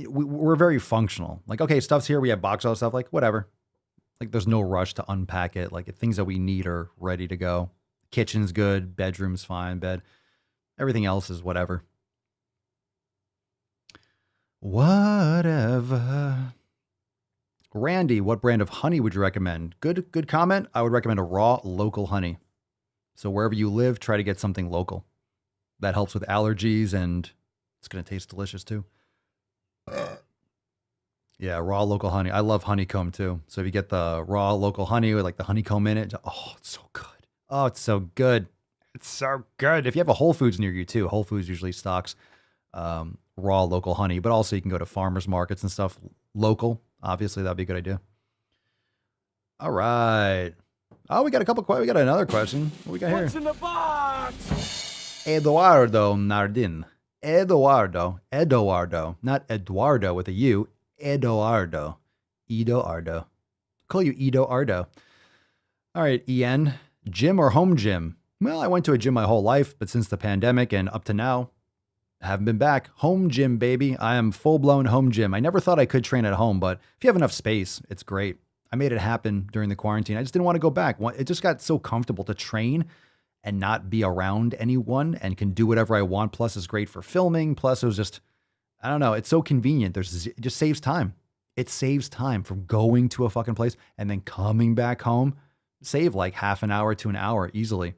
we're very functional. Okay, stuff's here. We have box all stuff. Whatever. There's no rush to unpack it. Things that we need are ready to go. Kitchen's good. Bedroom's fine. Bed. Everything else is whatever. Whatever. Randy, what brand of honey would you recommend? Good comment. I would recommend a raw local honey. So wherever you live, try to get something local. That helps with allergies and it's going to taste delicious too. Yeah, raw local honey. I love honeycomb too. So if you get the raw local honey with the honeycomb in it, oh, it's so good. Oh, it's so good. It's so good. If you have a Whole Foods near you too, Whole Foods usually stocks raw local honey, but also you can go to farmers markets and stuff local. Obviously, that'd be a good idea. All right. Oh, we got another question. What we got here? What's in the box? Eduardo Nardin. Eduardo, not Eduardo with a U. Eduardo. Call you Eduardo. All right, Ian. Gym or home gym? Well, I went to a gym my whole life, but since the pandemic and up to now, I haven't been back. Home gym, baby. I am full-blown home gym. I never thought I could train at home, but if you have enough space, it's great. I made it happen during the quarantine. I just didn't want to go back. It just got so comfortable to train and not be around anyone and can do whatever I want. Plus, it's great for filming. Plus, it was just, I don't know. It's so convenient. It just saves time. It saves time from going to a fucking place and then coming back home. Save half an hour to an hour easily.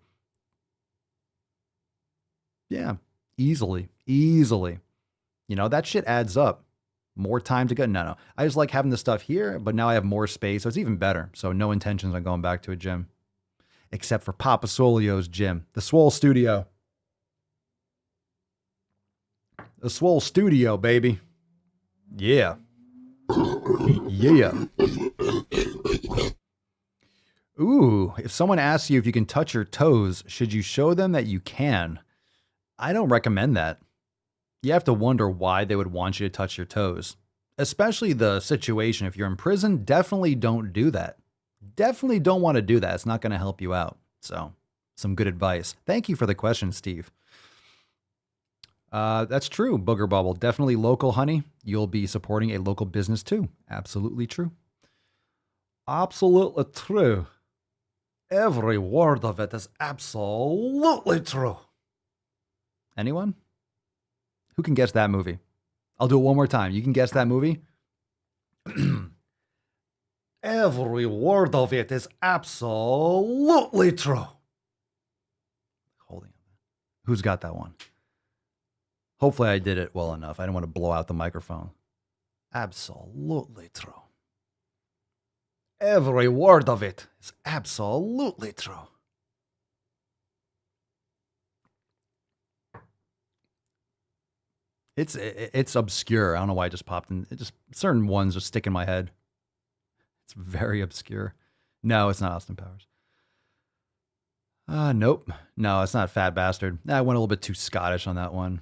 Yeah, easily. That shit adds up. More time to go. No. I just like having the stuff here, but now I have more space, so it's even better. So no intentions on going back to a gym. Except for Papa Swolio's gym. The Swole Studio. The Swole Studio, baby. Yeah. Yeah. Ooh, if someone asks you if you can touch your toes, should you show them that you can? I don't recommend that. You have to wonder why they would want you to touch your toes. Especially the situation. If you're in prison, definitely don't do that. Definitely don't want to do that. It's not going to help you out. So, some good advice. Thank you for the question, Steve. That's true, Booger Bubble. Definitely local, honey. You'll be supporting a local business too. Absolutely true. Absolutely true. Every word of it is absolutely true. Anyone? Who can guess that movie? I'll do it one more time. You can guess that movie? Every word of it is absolutely true. Holding it. Who's got that one? Hopefully I did it well enough. I don't want to blow out the microphone. Absolutely true. Every word of it is absolutely true. It's obscure. I don't know why I just popped in. It just certain ones just stick in my head. It's very obscure. No, it's not Austin Powers. Nope. No, it's not Fat Bastard. I went a little bit too Scottish on that one.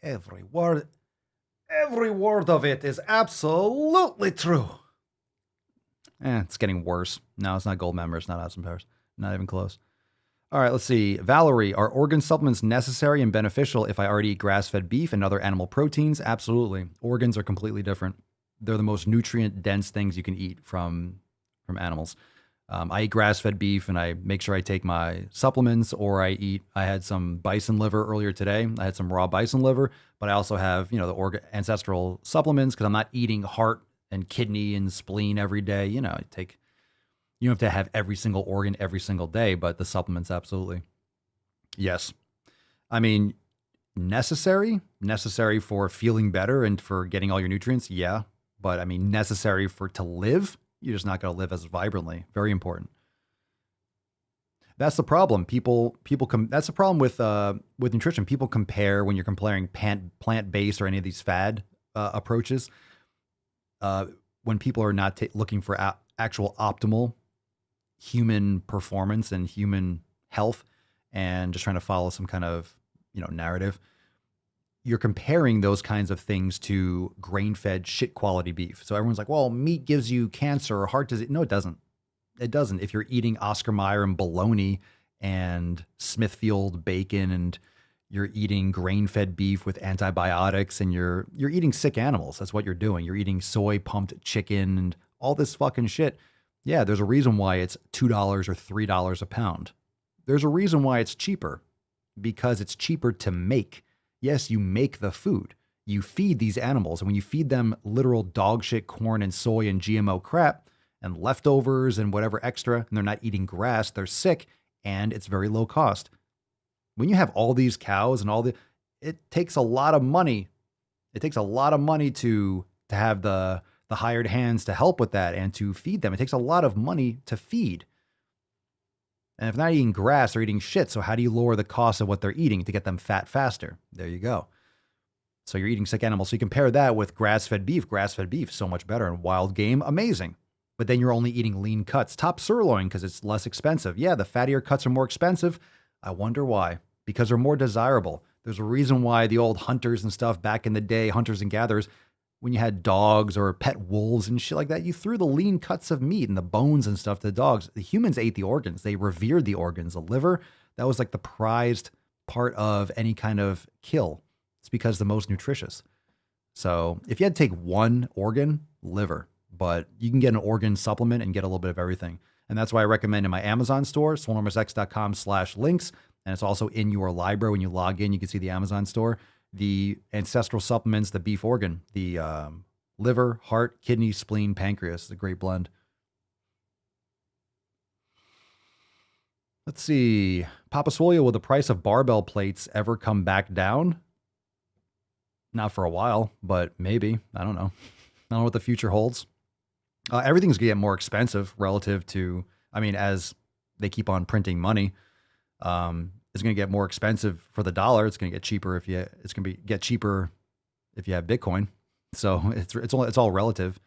Every word of it is absolutely true. It's getting worse. No, it's not Goldmember. It's not Austin Powers. Not even close. All right, let's see. Valerie, are organ supplements necessary and beneficial if I already eat grass-fed beef and other animal proteins? Absolutely. Organs are completely different. They're the most nutrient-dense things you can eat from animals. I eat grass-fed beef and I make sure I take my supplements, or I had some bison liver earlier today. I had some raw bison liver, but I also have, the ancestral supplements because I'm not eating heart and kidney and spleen every day. You don't have to have every single organ every single day, but the supplements, absolutely. Yes. I mean, necessary for feeling better and for getting all your nutrients. Yeah. But I mean, necessary to live. You're just not going to live as vibrantly. Very important. That's the problem. That's the problem with nutrition. People compare when you're comparing plant-based or any of these fad approaches. When people are not looking for actual optimal human performance and human health, and just trying to follow some kind of narrative, you're comparing those kinds of things to grain-fed shit quality beef. So everyone's like, well, meat gives you cancer or heart disease. No, it doesn't. It doesn't. If you're eating Oscar Mayer and bologna and Smithfield bacon, and you're eating grain-fed beef with antibiotics, and you're eating sick animals. That's what you're doing. You're eating soy pumped chicken and all this fucking shit. Yeah, there's a reason why it's $2 or $3 a pound. There's a reason why it's cheaper, because it's cheaper to make. Yes, you make the food. You feed these animals, and when you feed them literal dog shit corn and soy and GMO crap and leftovers and whatever extra, and they're not eating grass, they're sick, and it's very low cost. When you have all these cows and it takes a lot of money. It takes a lot of money to have the hired hands to help with that and to feed them. It takes a lot of money to feed. And if they're not eating grass, they're eating shit. So how do you lower the cost of what they're eating to get them fat faster? There you go. So you're eating sick animals. So you compare that with grass-fed beef. Grass-fed beef, so much better. And wild game, amazing. But then you're only eating lean cuts. Top sirloin, because it's less expensive. Yeah, the fattier cuts are more expensive. I wonder why. Because they're more desirable. There's a reason why the old hunters and stuff back in the day, hunters and gatherers, when you had dogs or pet wolves and shit like that, you threw the lean cuts of meat and the bones and stuff to the dogs. The humans ate the organs. They revered the organs. The liver, that was like the prized part of any kind of kill. It's because the most nutritious. So if you had to take one organ, liver, but you can get an organ supplement and get a little bit of everything. And that's why I recommend in my Amazon store, SwolenormusX.com/links. And it's also in your library. When you log in, you can see the Amazon store. The ancestral supplements, the beef organ, the liver, heart, kidney, spleen, pancreas. It's a great blend. Let's see. Papa Swolio, will the price of barbell plates ever come back down? Not for a while, but maybe. I don't know. I don't know what the future holds. Everything's going to get more expensive relative to, as they keep on printing money. It's going to get more expensive for the dollar. It's going to get cheaper get cheaper if you have Bitcoin. So it's all relative.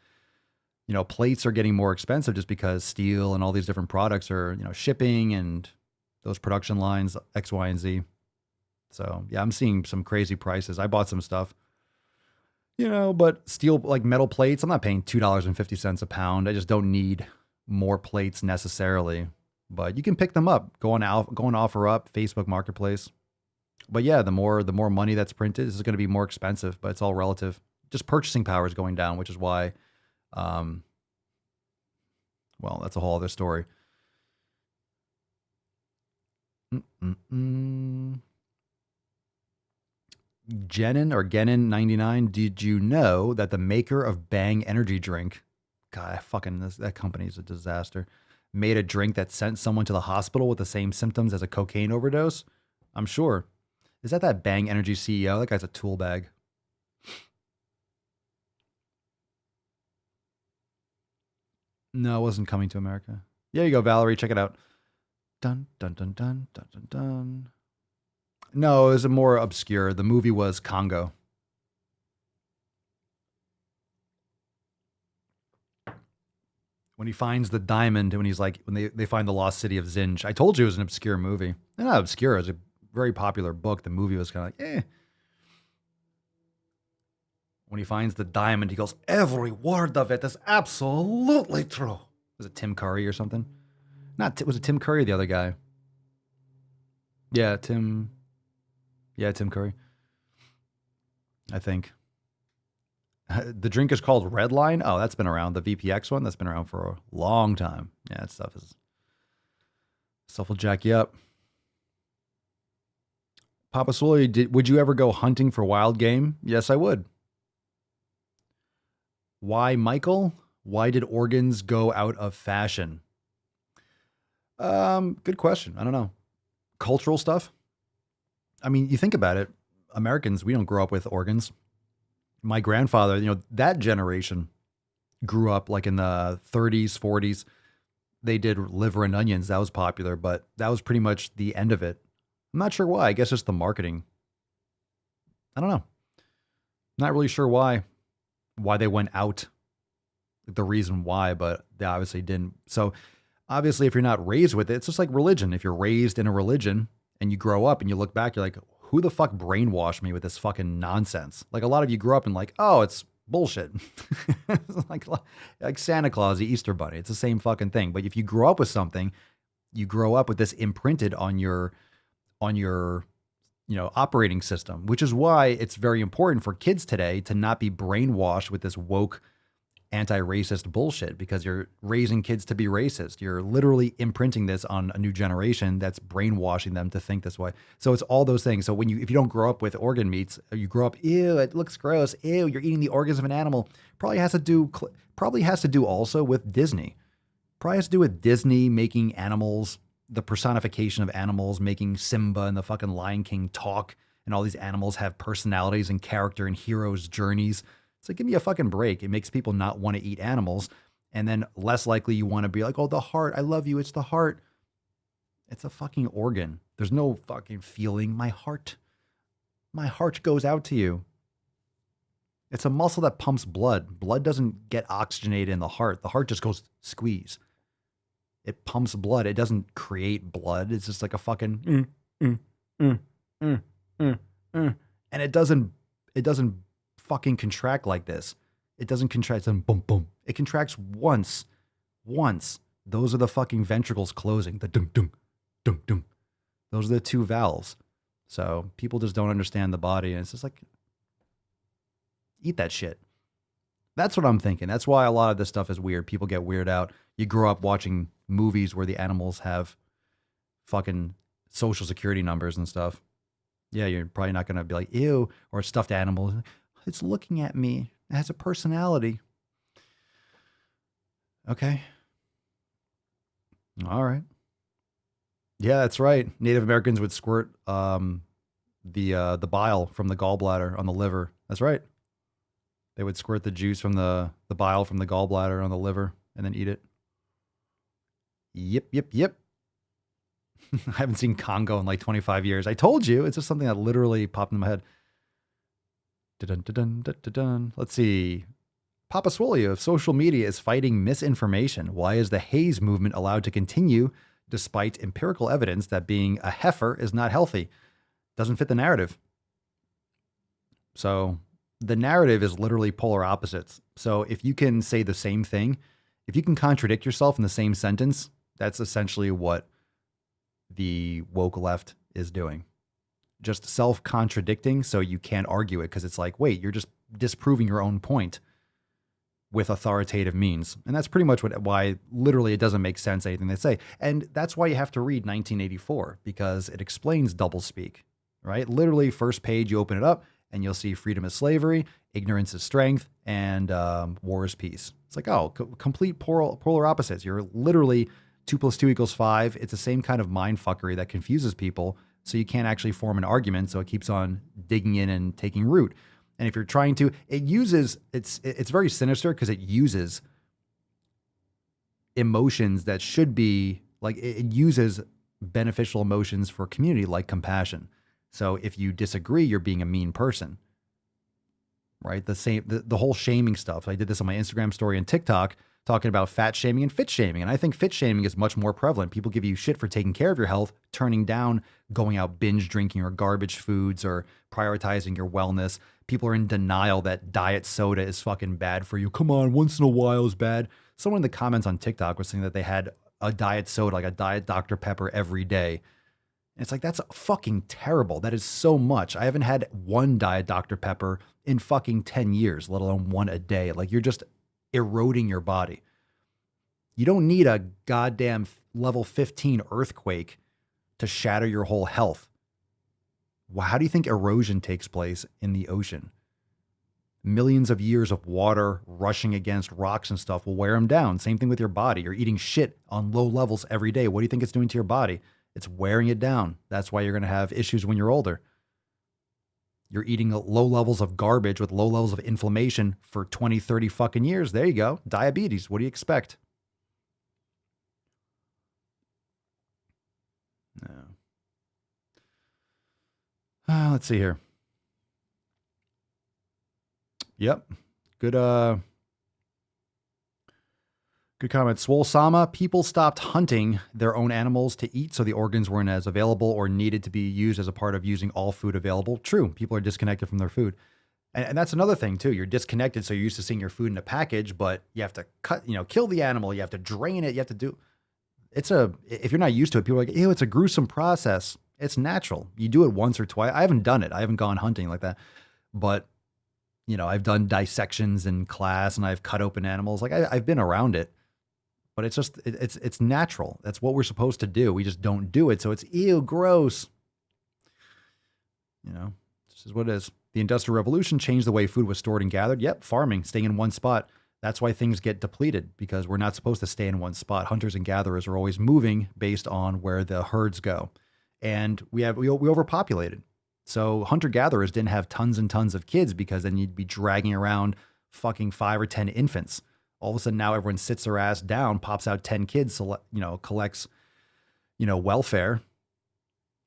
Plates are getting more expensive just because steel and all these different products are, shipping and those production lines, X, Y, and Z. So yeah, I'm seeing some crazy prices. I bought some stuff, but steel, like metal plates, I'm not paying $2.50 a pound. I just don't need more plates necessarily. But you can pick them up. Go on OfferUp, Facebook Marketplace. But yeah, the more money that's printed, this is going to be more expensive, but it's all relative. Just purchasing power is going down, which is why, well, that's a whole other story. Genin99, did you know that the maker of Bang energy drink, God, that company is a disaster, made a drink that sent someone to the hospital with the same symptoms as a cocaine overdose? I'm sure. Is that Bang Energy CEO? That guy's a tool bag. No, it wasn't Coming to America. There you go, Valerie. Check it out. Dun, dun, dun, dun, dun, dun, dun. No, it was more obscure. The movie was Congo. When he finds the diamond, when they find the lost city of Zinj. I told you it was an obscure movie. Not obscure. It was a very popular book. The movie was kind of like, eh. When he finds the diamond, he goes, every word of it is absolutely true. Was it Tim Curry or something? Was it Tim Curry or the other guy? Yeah, Tim Curry. I think. The drink is called Redline. Oh, that's been around. The VPX one, that's been around for a long time. Yeah, that stuff will jack you up. Papa Swole, would you ever go hunting for wild game? Yes, I would. Why, Michael? Why did organs go out of fashion? Good question. I don't know. Cultural stuff. I mean, you think about it. Americans, we don't grow up with organs. My grandfather, that generation grew up like in the 30s, 40s. They did liver and onions. That was popular, but that was pretty much the end of it. I'm not sure why. I guess just the marketing. I don't know. Not really sure why they went out, the reason why, but they obviously didn't. So obviously, if you're not raised with it, it's just like religion. If you're raised in a religion and you grow up and you look back, you're like, who the fuck brainwashed me with this fucking nonsense? Like a lot of you grew up and like, oh, it's bullshit. like Santa Claus, the Easter Bunny. It's the same fucking thing. But if you grow up with something, you grow up with this imprinted on your operating system, which is why it's very important for kids today to not be brainwashed with this woke anti-racist bullshit, because you're raising kids to be racist. You're literally imprinting this on a new generation that's brainwashing them to think this way. So it's all those things. So if you don't grow up with organ meats, you grow up, ew, it looks gross. Ew, you're eating the organs of an animal. Probably has to do also with Disney. Probably has to do with Disney making animals, the personification of animals, making Simba and the fucking Lion King talk, and all these animals have personalities and character and heroes' journeys. It's like, give me a fucking break. It makes people not want to eat animals. And then less likely you want to be like, oh, the heart, I love you. It's the heart. It's a fucking organ. There's no fucking feeling. My heart goes out to you. It's a muscle that pumps blood. Blood doesn't get oxygenated in the heart. The heart just goes squeeze. It pumps blood. It doesn't create blood. It's just like a fucking and it doesn't fucking contract like this. It doesn't contract and boom boom. It contracts once. Those are the fucking ventricles closing. The dum dum dum dum. Those are the two valves. So people just don't understand the body, and it's just like, eat that shit. That's what I'm thinking. That's why a lot of this stuff is weird. People get weirded out. You grow up watching movies where the animals have fucking social security numbers and stuff. Yeah, you're probably not going to be like, ew, or stuffed animals. It's looking at me. It has a personality. Okay. All right. Yeah, that's right. Native Americans would squirt the bile from the gallbladder on the liver. That's right. They would squirt the juice from the bile from the gallbladder on the liver and then eat it. Yep. I haven't seen Congo in like 25 years. I told you. It's just something that literally popped in my head. Dun. Let's see. Papa Swolio, if social media is fighting misinformation, why is the Haze movement allowed to continue despite empirical evidence that being a heifer is not healthy? Doesn't fit the narrative. So the narrative is literally polar opposites. So if you can say the same thing, if you can contradict yourself in the same sentence, that's essentially what the woke left is doing. just self-contradicting, so you can't argue it because it's like, wait, you're just disproving your own point with authoritative means. And that's pretty much why literally it doesn't make sense, anything they say. And that's why you have to read 1984, because it explains doublespeak, right? Literally, first page, you open it up and you'll see freedom is slavery, ignorance is strength, and war is peace. It's like, oh, complete polar opposites. You're literally 2 + 2 = 5. It's the same kind of mind fuckery that confuses people, so you can't actually form an argument, so it keeps on digging in and taking root. And if you're trying to, it's very sinister because it uses emotions that should be, like, it uses beneficial emotions for community, like compassion. So if you disagree, you're being a mean person, right? The whole shaming stuff. I did this on my Instagram story and TikTok, talking about fat shaming and fit shaming. And I think fit shaming is much more prevalent. People give you shit for taking care of your health, turning down going out binge drinking or garbage foods or prioritizing your wellness. People are in denial that diet soda is fucking bad for you. Come on, once in a while is bad. Someone in the comments on TikTok was saying that they had a diet soda, like a diet Dr. Pepper every day. And it's like, that's fucking terrible. That is so much. I haven't had one diet Dr. Pepper in fucking 10 years, let alone one a day. Like, you're just eroding your body. You don't need a goddamn level 15 earthquake to shatter your whole health. How do you think erosion takes place in the ocean? Millions of years of water rushing against rocks and stuff will wear them down. Same thing with your body. You're eating shit on low levels every day. What do you think it's doing to your body? It's wearing it down. That's why you're going to have issues when you're older. You're eating low levels of garbage with low levels of inflammation for 20, 30 fucking years. There you go. Diabetes. What do you expect? No. Let's see here. Yep. Good comment. Swole Sama, people stopped hunting their own animals to eat, so the organs weren't as available or needed to be used as a part of using all food available. True. People are disconnected from their food. And that's another thing too. You're disconnected, so you're used to seeing your food in a package, but you have to kill the animal. You have to drain it. You have to do, if you're not used to it, people are like, ew, it's a gruesome process. It's natural. You do it once or twice. I haven't done it. I haven't gone hunting like that, but I've done dissections in class and I've cut open animals. Like I've been around it, but it's just, it's natural. That's what we're supposed to do. We just don't do it. So it's ew, gross. This is what it is. The Industrial Revolution changed the way food was stored and gathered. Yep. Farming, staying in one spot. That's why things get depleted, because we're not supposed to stay in one spot. Hunters and gatherers are always moving based on where the herds go. And we overpopulated. So hunter-gatherers didn't have tons and tons of kids, because then you'd be dragging around fucking 5 or 10 infants. All of a sudden now everyone sits their ass down, pops out 10 kids, collects, welfare.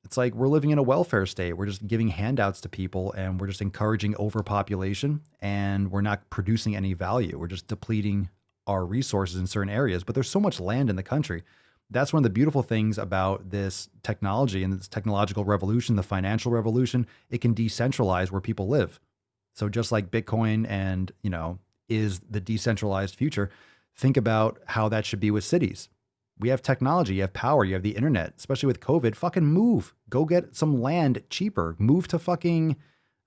It's like we're living in a welfare state. We're just giving handouts to people, and we're just encouraging overpopulation, and we're not producing any value. We're just depleting our resources in certain areas. But there's so much land in the country. That's one of the beautiful things about this technology and this technological revolution, the financial revolution. It can decentralize where people live. So just like Bitcoin and, is the decentralized future, think about how that should be with cities. We have technology, you have power, you have the internet, especially with COVID. Fucking move. Go get some land cheaper. Move to fucking,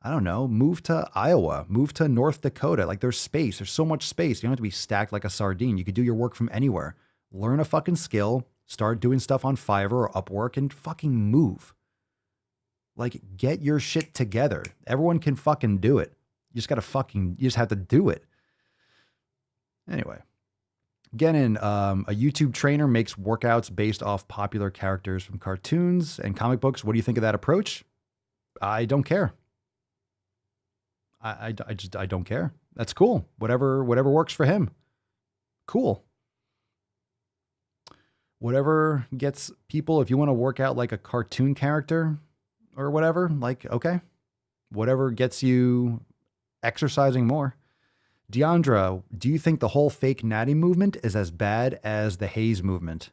move to Iowa, move to North Dakota. Like, there's space. There's so much space. You don't have to be stacked like a sardine. You could do your work from anywhere. Learn a fucking skill, start doing stuff on Fiverr or Upwork, and fucking move. Like, get your shit together. Everyone can fucking do it. You just have to do it. Anyway, again, a YouTube trainer makes workouts based off popular characters from cartoons and comic books. What do you think of that approach? I don't care. I don't care. That's cool. Whatever works for him. Cool. Whatever gets people, if you want to work out like a cartoon character or whatever, like, okay, whatever gets you exercising more. Deandra, do you think the whole fake Natty movement is as bad as the Haze movement?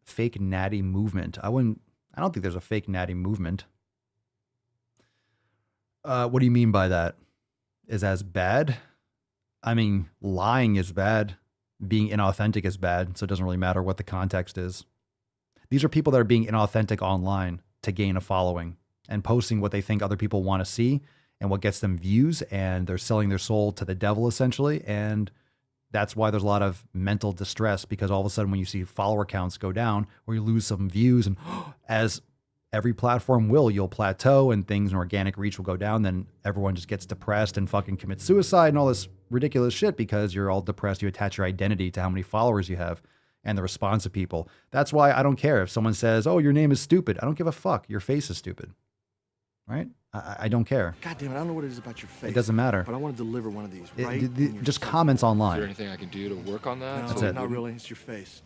Fake Natty movement. I don't think there's a fake Natty movement. What do you mean by that? Is as bad? I mean, lying is bad. Being inauthentic is bad, so it doesn't really matter what the context is. These are people that are being inauthentic online to gain a following. and posting what they think other people want to see and what gets them views, and they're selling their soul to the devil essentially. And that's why there's a lot of mental distress, because all of a sudden when you see follower counts go down or you lose some views, and as every platform will, you'll plateau and things and organic reach will go down, then everyone just gets depressed and fucking commits suicide and all this ridiculous shit because you're all depressed. You attach your identity to how many followers you have and the response of people. That's why I don't care if someone says, oh, your name is stupid. I don't give a fuck. Your face is stupid. Right? I don't care. God damn it, I don't know what it is about your face. It doesn't matter. But I want to deliver one of these right in your just face. comments online. Is there anything I can do to work on that? No, That's it. not really. It's your face.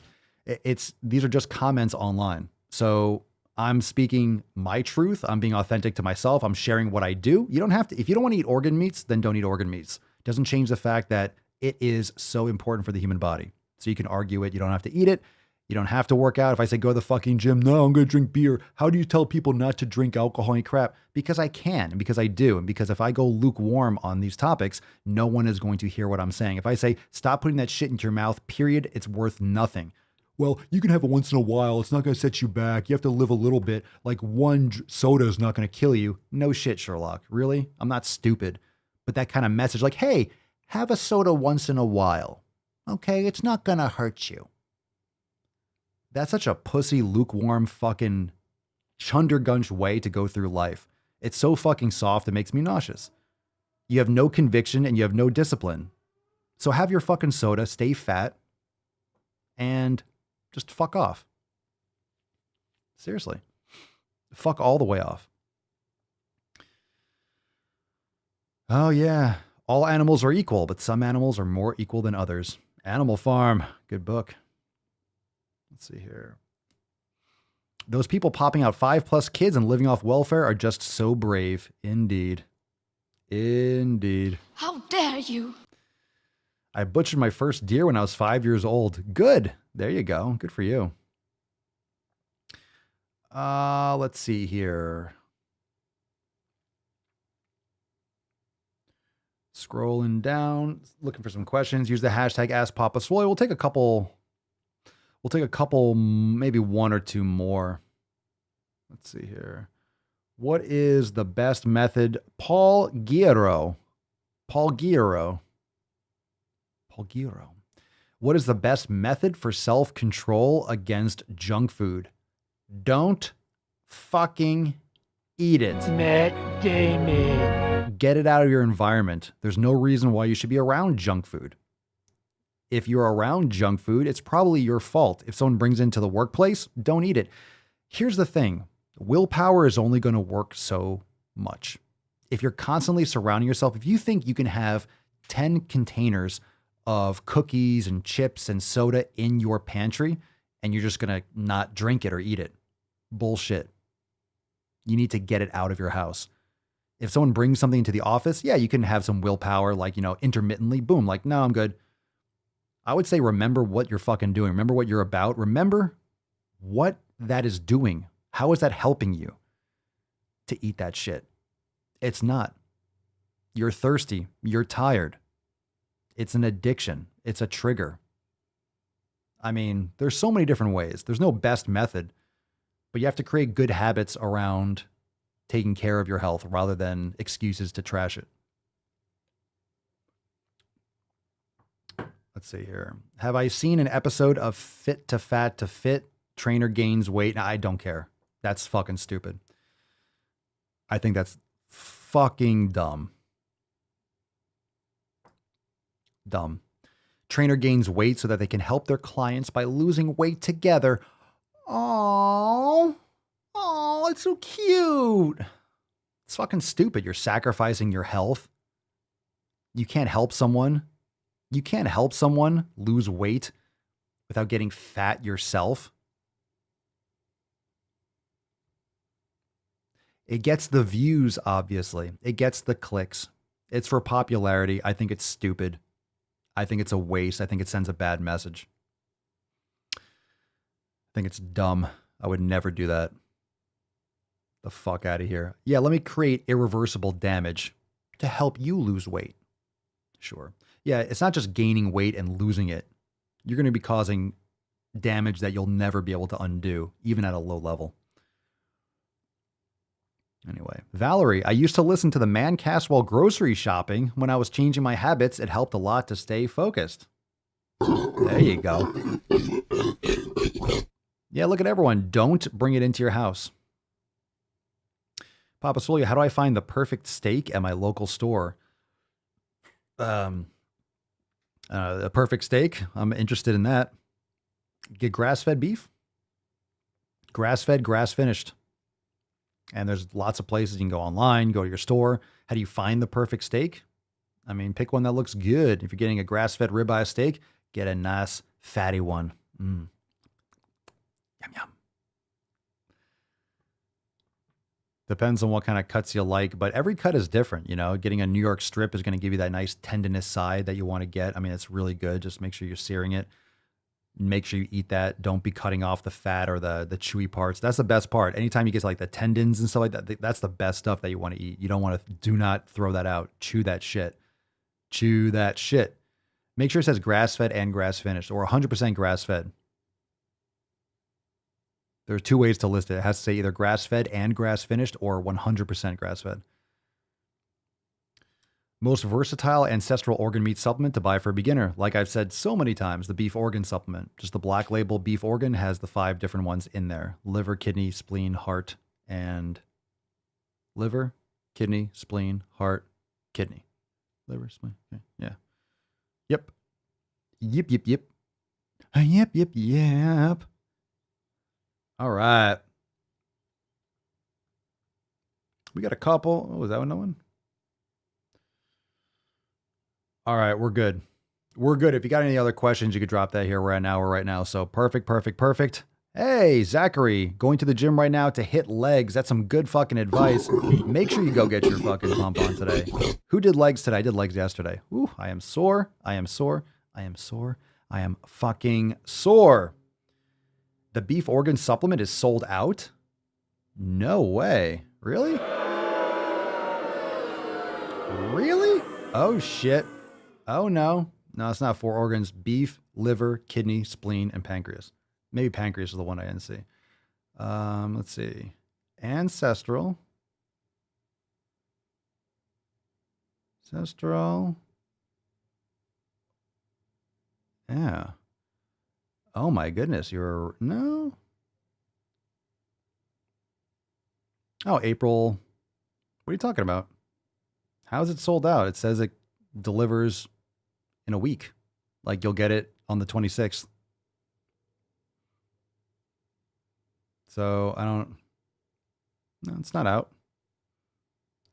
These are just comments online. So I'm speaking my truth. I'm being authentic to myself. I'm sharing what I do. You don't have to, if you don't want to eat organ meats, then don't eat organ meats. It doesn't change the fact that it is so important for the human body. So you can argue it. You don't have to eat it. You don't have to work out. If I say go to the fucking gym, no, I'm going to drink beer. How do you tell people not to drink alcohol and crap? Because I can, and because I do. And because if I go lukewarm on these topics, no one is going to hear what I'm saying. If I say, stop putting that shit into your mouth, period, it's worth nothing. Well, you can have it once in a while. It's not going to set you back. You have to live a little bit. Like one soda is not going to kill you. No shit, Sherlock. Really? I'm not stupid. But that kind of message like, hey, have a soda once in a while. Okay, it's not going to hurt you. That's such a pussy, lukewarm, fucking chundergunch way to go through life. It's so fucking soft, it makes me nauseous. You have no conviction and you have no discipline. So have your fucking soda, stay fat, and just fuck off. Seriously. Fuck all the way off. Oh yeah, all animals are equal, but some animals are more equal than others. Animal Farm, good book. Let's see here. Those people popping out 5+ kids and living off welfare are just so brave. Indeed. Indeed. How dare you? I butchered my first deer when I was 5 years old. Good. There you go. Good for you. Let's see here. Scrolling down, looking for some questions. Use the hashtag AskPapaSwole. We'll take a couple, maybe one or two more. Let's see here. What is the best method? Paul Guerrero. What is the best method for self-control against junk food? Don't fucking eat it. Matt Damon. Get it out of your environment. There's no reason why you should be around junk food. If you're around junk food, it's probably your fault. If someone brings it into the workplace, don't eat it. Here's the thing. Willpower is only going to work so much. If you're constantly surrounding yourself, if you think you can have 10 containers of cookies and chips and soda in your pantry and you're just going to not drink it or eat it, bullshit. You need to get it out of your house. If someone brings something into the office, yeah, you can have some willpower, like, intermittently, boom, like, no, I'm good. I would say remember what you're fucking doing. Remember what you're about. Remember what that is doing. How is that helping you to eat that shit? It's not. You're thirsty. You're tired. It's an addiction. It's a trigger. I mean, there's so many different ways. There's no best method, but you have to create good habits around taking care of your health rather than excuses to trash it. Let's see here. Have I seen an episode of Fit to Fat to Fit? Trainer gains weight. I don't care. That's fucking stupid. I think that's fucking dumb. Dumb. Trainer gains weight so that they can help their clients by losing weight together. Oh, it's so cute. It's fucking stupid. You're sacrificing your health. You can't help someone. You can't help someone lose weight without getting fat yourself. It gets the views, obviously. It gets the clicks. It's for popularity. I think it's stupid. I think it's a waste. I think it sends a bad message. I think it's dumb. I would never do that. The fuck out of here. Yeah, let me create irreversible damage to help you lose weight. Sure. Yeah, it's not just gaining weight and losing it. You're going to be causing damage that you'll never be able to undo, even at a low level. Anyway, Valerie, I used to listen to the man cast while grocery shopping. When I was changing my habits, it helped a lot to stay focused. There you go. Yeah, look at everyone. Don't bring it into your house. Papa Swolio, how do I find the perfect steak at my local store? A perfect steak. I'm interested in that. Get grass-fed beef. Grass-fed, grass-finished. And there's lots of places you can go online, go to your store. How do you find the perfect steak? I mean, pick one that looks good. If you're getting a grass-fed ribeye steak, get a nice fatty one. Yum, yum. Depends on what kind of cuts you like, but every cut is different. You know, getting a New York strip is going to give you that nice tendinous side that you want to get. I mean, it's really good. Just make sure you're searing it. Make sure you eat that. Don't be cutting off the fat or the chewy parts. That's the best part. Anytime you get to like the tendons and stuff like that, that's the best stuff that you want to eat. You don't want to, do not throw that out. Chew that shit. Chew that shit. Make sure it says grass-fed and grass-finished or 100% grass-fed. There are two ways to list it. It has to say either grass-fed and grass-finished or 100% grass-fed. Most versatile ancestral organ meat supplement to buy for a beginner. Like I've said so many times, the beef organ supplement. Just the black label beef organ has the 5 different ones in there. Liver, kidney, spleen, heart, and liver, kidney, spleen, heart, kidney. Liver, spleen, okay. Yeah. Yep. Yep, yep, yep. Yep, yep, yep. All right. We got a couple. Oh, was that another one? All right, we're good. We're good. If you got any other questions, you could drop that here. We're at an hour right now. So perfect, perfect, perfect. Hey, Zachary, going to the gym right now to hit legs. That's some good fucking advice. Make sure you go get your fucking pump on today. Who did legs today? I did legs yesterday. Ooh, I am sore. I am sore. I am sore. I am fucking sore. The beef organ supplement is sold out? No way. Really? Really? Oh, shit. Oh, no. No, it's not 4 organs. Beef, liver, kidney, spleen, and pancreas. Maybe pancreas is the one I didn't see. Let's see. Ancestral. Ancestral. Yeah. Oh my goodness. No. Oh, April. What are you talking about? How is it sold out? It says it delivers in a week. Like you'll get it on the 26th. So no, it's not out.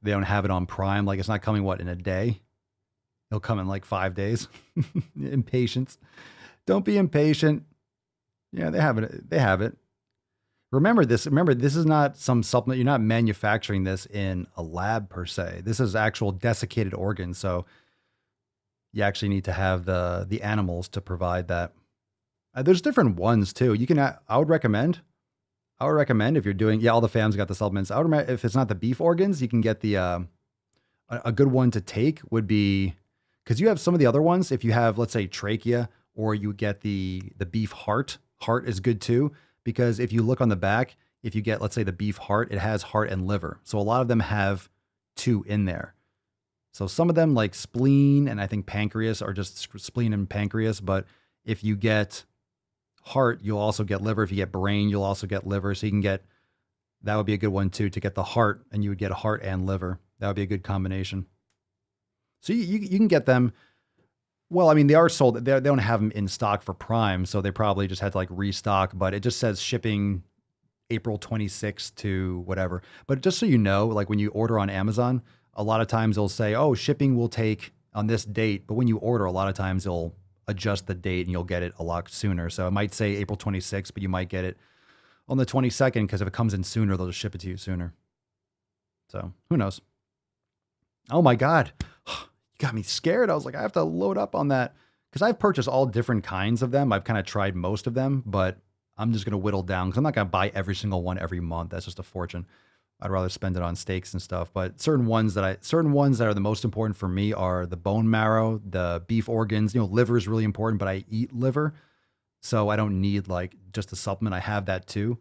They don't have it on Prime. Like it's not coming, what, in a day? It'll come in like 5 days. Impatience. Don't be impatient. Yeah, they have it. They have it. Remember this is not some supplement. You're not manufacturing this in a lab per se. This is actual desiccated organs. So you actually need to have the animals to provide that. There's different ones too. I would recommend if you're doing, all the fams got the supplements. I would recommend, if it's not the beef organs, you can get the, a good one to take would be, because you have some of the other ones. If you have, let's say, trachea, or you get the beef heart is good too. Because if you look on the back, if you get, let's say, the beef heart, it has heart and liver. So a lot of them have 2 in there. So some of them, like spleen and I think pancreas, are just spleen and pancreas. But if you get heart, you'll also get liver. If you get brain, you'll also get liver. So you can get, that would be a good one too, to get the heart, and you would get a heart and liver. That would be a good combination. So you can get them. Well, I mean, they are sold. They don't have them in stock for Prime, so they probably just had to like restock. But it just says shipping April 26th to whatever. But just so you know, like when you order on Amazon, a lot of times they'll say, "Oh, shipping will take on this date." But when you order, a lot of times they'll adjust the date and you'll get it a lot sooner. So it might say April 26th, but you might get it on the 22nd because if it comes in sooner, they'll just ship it to you sooner. So who knows? Oh my God. Got me scared. I was like, I have to load up on that because I've purchased all different kinds of them. I've kind of tried most of them, but I'm just going to whittle down because I'm not going to buy every single one every month. That's just a fortune. I'd rather spend it on steaks and stuff. But certain ones that are the most important for me are the bone marrow, the beef organs. You know, liver is really important, but I eat liver, so I don't need like just a supplement. I have that too.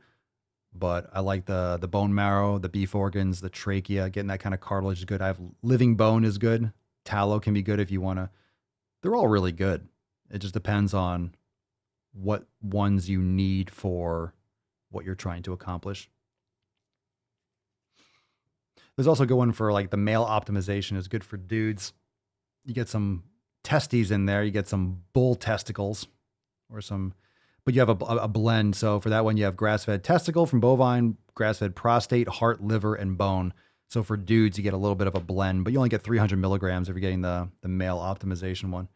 But I like the bone marrow, the beef organs, the trachea. Getting that kind of cartilage is good. I have living bone is good. Tallow can be good if you want to. They're all really good. It just depends on what ones you need for what you're trying to accomplish. There's also a good one for like the male optimization is good for dudes. You get some testes in there. You get some bull testicles or some, but you have a blend. So for that one, you have grass-fed testicle from bovine, grass-fed prostate, heart, liver, and bone. So for dudes, you get a little bit of a blend, but you only get 300 milligrams if you're getting the male optimization one.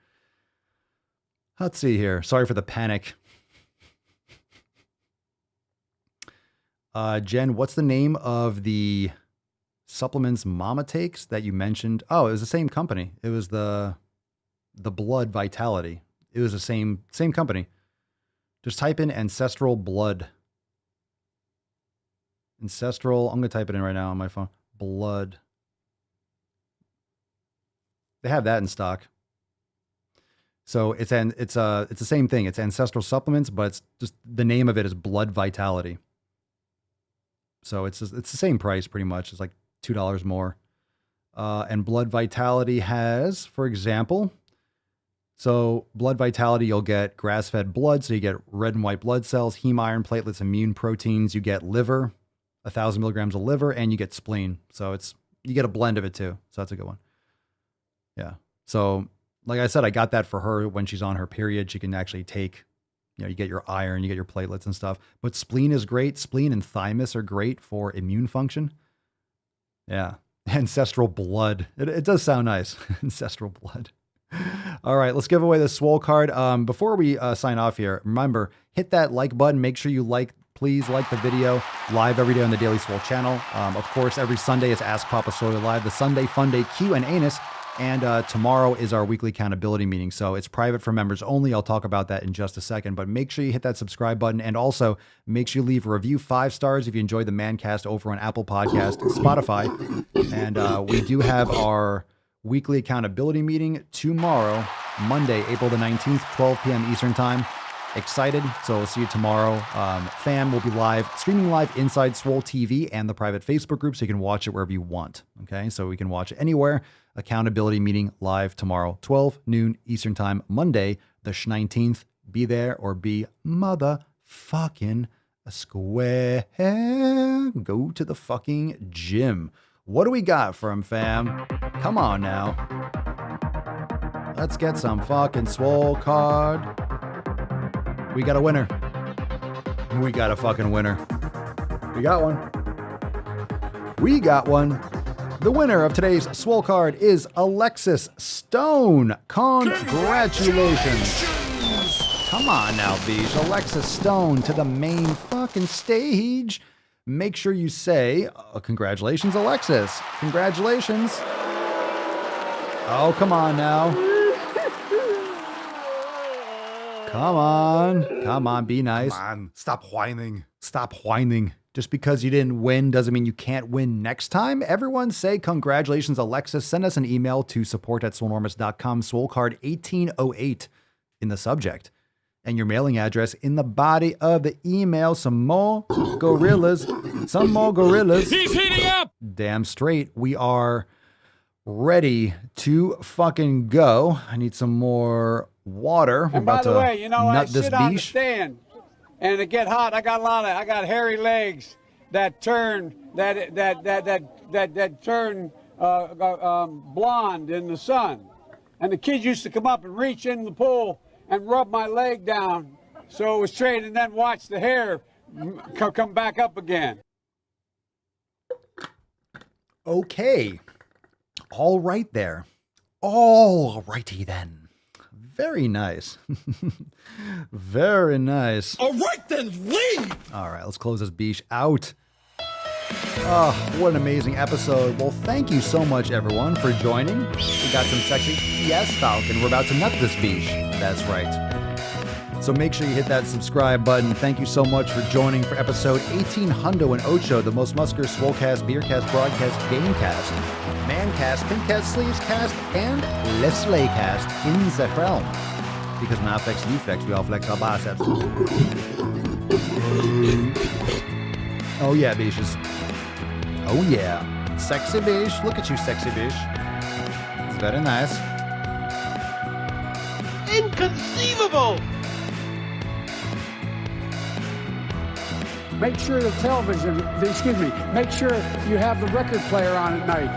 Let's see here. Sorry for the panic. Jen, what's the name of the supplements Mama takes that you mentioned? Oh, it was the same company. It was the Blood Vitality. It was the same company. Just type in Ancestral Blood. Ancestral. I'm going to type it in right now on my phone. Blood. They have that in stock. So it's the same thing. It's Ancestral Supplements, but it's just the name of it is Blood Vitality. So it's the same price pretty much. It's like $2 more. And Blood Vitality has, for example, so Blood Vitality, you'll get grass-fed blood. So you get red and white blood cells, heme iron, platelets, immune proteins. You get liver, 1,000 milligrams of liver, and you get spleen. So you get a blend of it too. So that's a good one. Yeah. So like I said, I got that for her when she's on her period. She can actually take, you get your iron, you get your platelets and stuff. But spleen is great. Spleen and thymus are great for immune function. Yeah. Ancestral blood. It does sound nice. Ancestral blood. All right, let's give away the Swole card. Before we sign off here, remember, hit that like button. Make sure you please like the video live every day on the Daily Swole channel. Of course, every Sunday is Ask Papa Swole Live, the Sunday Funday Q&Anus. And tomorrow is our weekly accountability meeting. So it's private for members only. I'll talk about that in just a second. But make sure you hit that subscribe button. And also make sure you leave a review 5 stars if you enjoyed the Mancast over on Apple Podcast, Spotify. And we do have our weekly accountability meeting tomorrow, Monday, April the 19th, 12 p.m. Eastern Time. Excited. So we'll see you tomorrow. Fam will be streaming live inside Swole TV and the private Facebook group, so you can watch it wherever you want. Okay, so we can watch it anywhere. Accountability meeting live tomorrow, 12 noon Eastern Time, Monday, the 19th. Be there or be motherfucking square. Go to the fucking gym. What do we got for him, fam? Come on now. Let's get some fucking Swole card. We got a winner. We got a fucking winner. We got one. We got one. The winner of today's Swole card is Alexis Stone. Congratulations. Come on now, Beach. Alexis Stone to the main fucking stage. Make sure you say, congratulations, Alexis. Congratulations. Oh, come on now. Come on, be nice. Come on, stop whining. Stop whining. Just because you didn't win doesn't mean you can't win next time. Everyone say congratulations, Alexis. Send us an email to support@solenormus.com, Swolecard 1808 in the subject. And your mailing address in the body of the email. Some more gorillas. He's heating up. Damn straight. We are ready to fucking go. I need some more water. And by the way, I sit on the stand, and it get hot. I got hairy legs that turn turn blonde in the sun. And the kids used to come up and reach in the pool and rub my leg down so it was straight, and then watch the hair come back up again. Okay. All right there. All righty then. Very nice. Very nice. All right then, leave! All right, let's close this beach out. Oh, what an amazing episode. Well, thank you so much, everyone, for joining. We got some sexy yes, Falcon. We're about to nut this beach. That's right. So make sure you hit that subscribe button. Thank you so much for joining for episode 18 Hundo and Ocho, the most muscular Swolecast, Beercast, Broadcast, Gamecast, Mancast, Pinkcast, Sleevescast, and Lesleycast in the realm. Because when I flex, you flex, we all flex our biceps. Oh yeah, bitches. Oh yeah. Sexy bitch. Look at you, sexy bitch. It's very nice. Inconceivable! Make sure the television, make sure you have the record player on at night.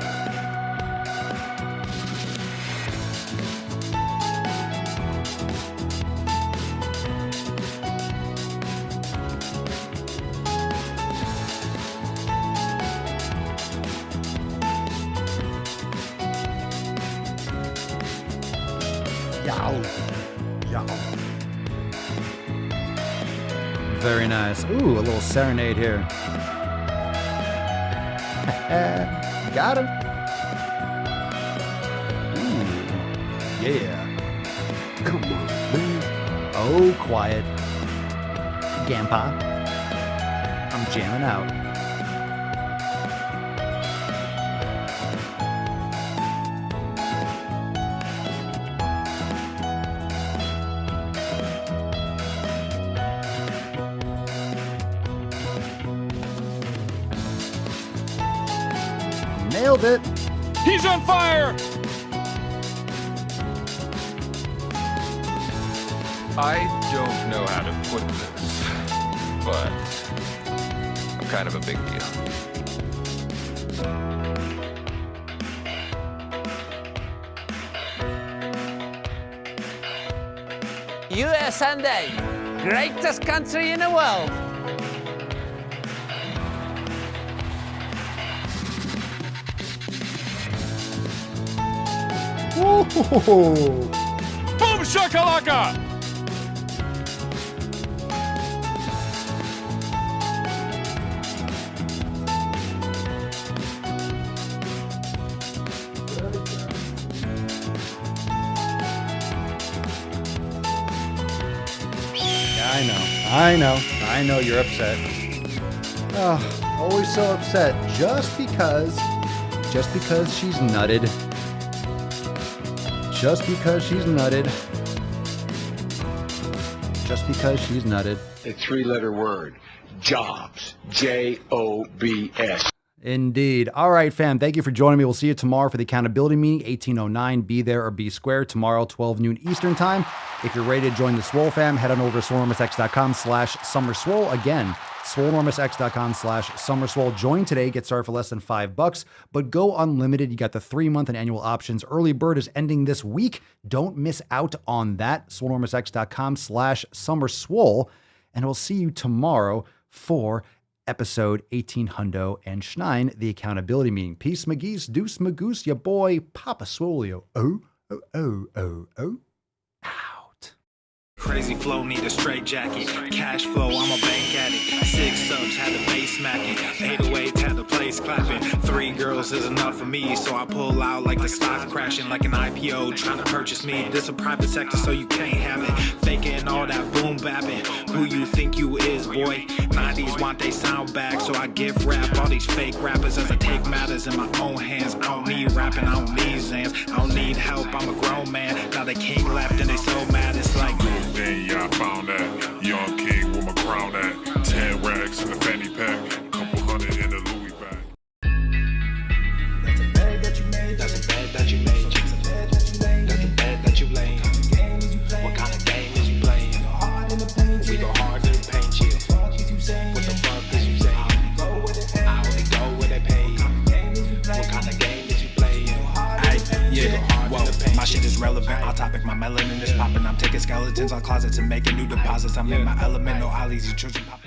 Yow. Yow. Very nice. Ooh, a little serenade here. Got him. Ooh. Yeah. Come on, man. Oh, quiet. Gampa. I'm jamming out. Nailed it. He's on fire! I don't know how to put this, but I'm kind of a big deal. US Sunday, greatest country in the world. Whoa. Boom shakalaka! I know you're upset. Oh, always so upset just because she's nutted. Just because she's nutted. Just because she's nutted. A three-letter word. Jobs. J-O-B-S. Indeed. All right, fam. Thank you for joining me. We'll see you tomorrow for the accountability meeting, 1809. Be there or be square. Tomorrow, 12 noon Eastern time. If you're ready to join the Swole fam, head on over to SwolenormusX.com/SummerSwole. Again, SwolenormusX.com/SummerSwole. Join today. Get started for less than $5, but go unlimited. You got the 3-month and annual options. Early bird is ending this week. Don't miss out on that. SwolenormusX.com/SummerSwole. And we'll see you tomorrow for episode 1800 and Schnein, the accountability meeting. Peace, McGeese, deuce, magoose, your boy, Papa Swolio. Oh. Out. Crazy flow, need a straight jacket. Cash flow, I'm a bank addict. 6 subs, had the bass smacking. 808, had the place clapping. 3 girls is enough for me, so I pull out like the stock crashing. Like an IPO, trying to purchase me. This a private sector, so you can't have it. Faking all that boom bapping. Who you think you is, boy? 90s want they sound back, so I give rap all these fake rappers as I take matters in my own hands. I don't need rapping, I don't need Zans. I don't need help, I'm a grown man. Now they can't left and they so mad, it's like then yeah, I found that young king with my crown at 10 racks in the fanny pack, couple hundred in the Louis bag. that's a bed that you made, that's a bed that you made, that's a bed that you made, that's a bed that you laid. What kind of game is you playing? We go hard in the paint, yeah. What the fuck is you saying? I only go where they pay. What kind of game is you playing? Yeah, whoa, my shit is relevant. Off topic, my melanin is popping. I'm taking skeletons on closets and making new deposits. I'm in my element, no ollies, you children popping.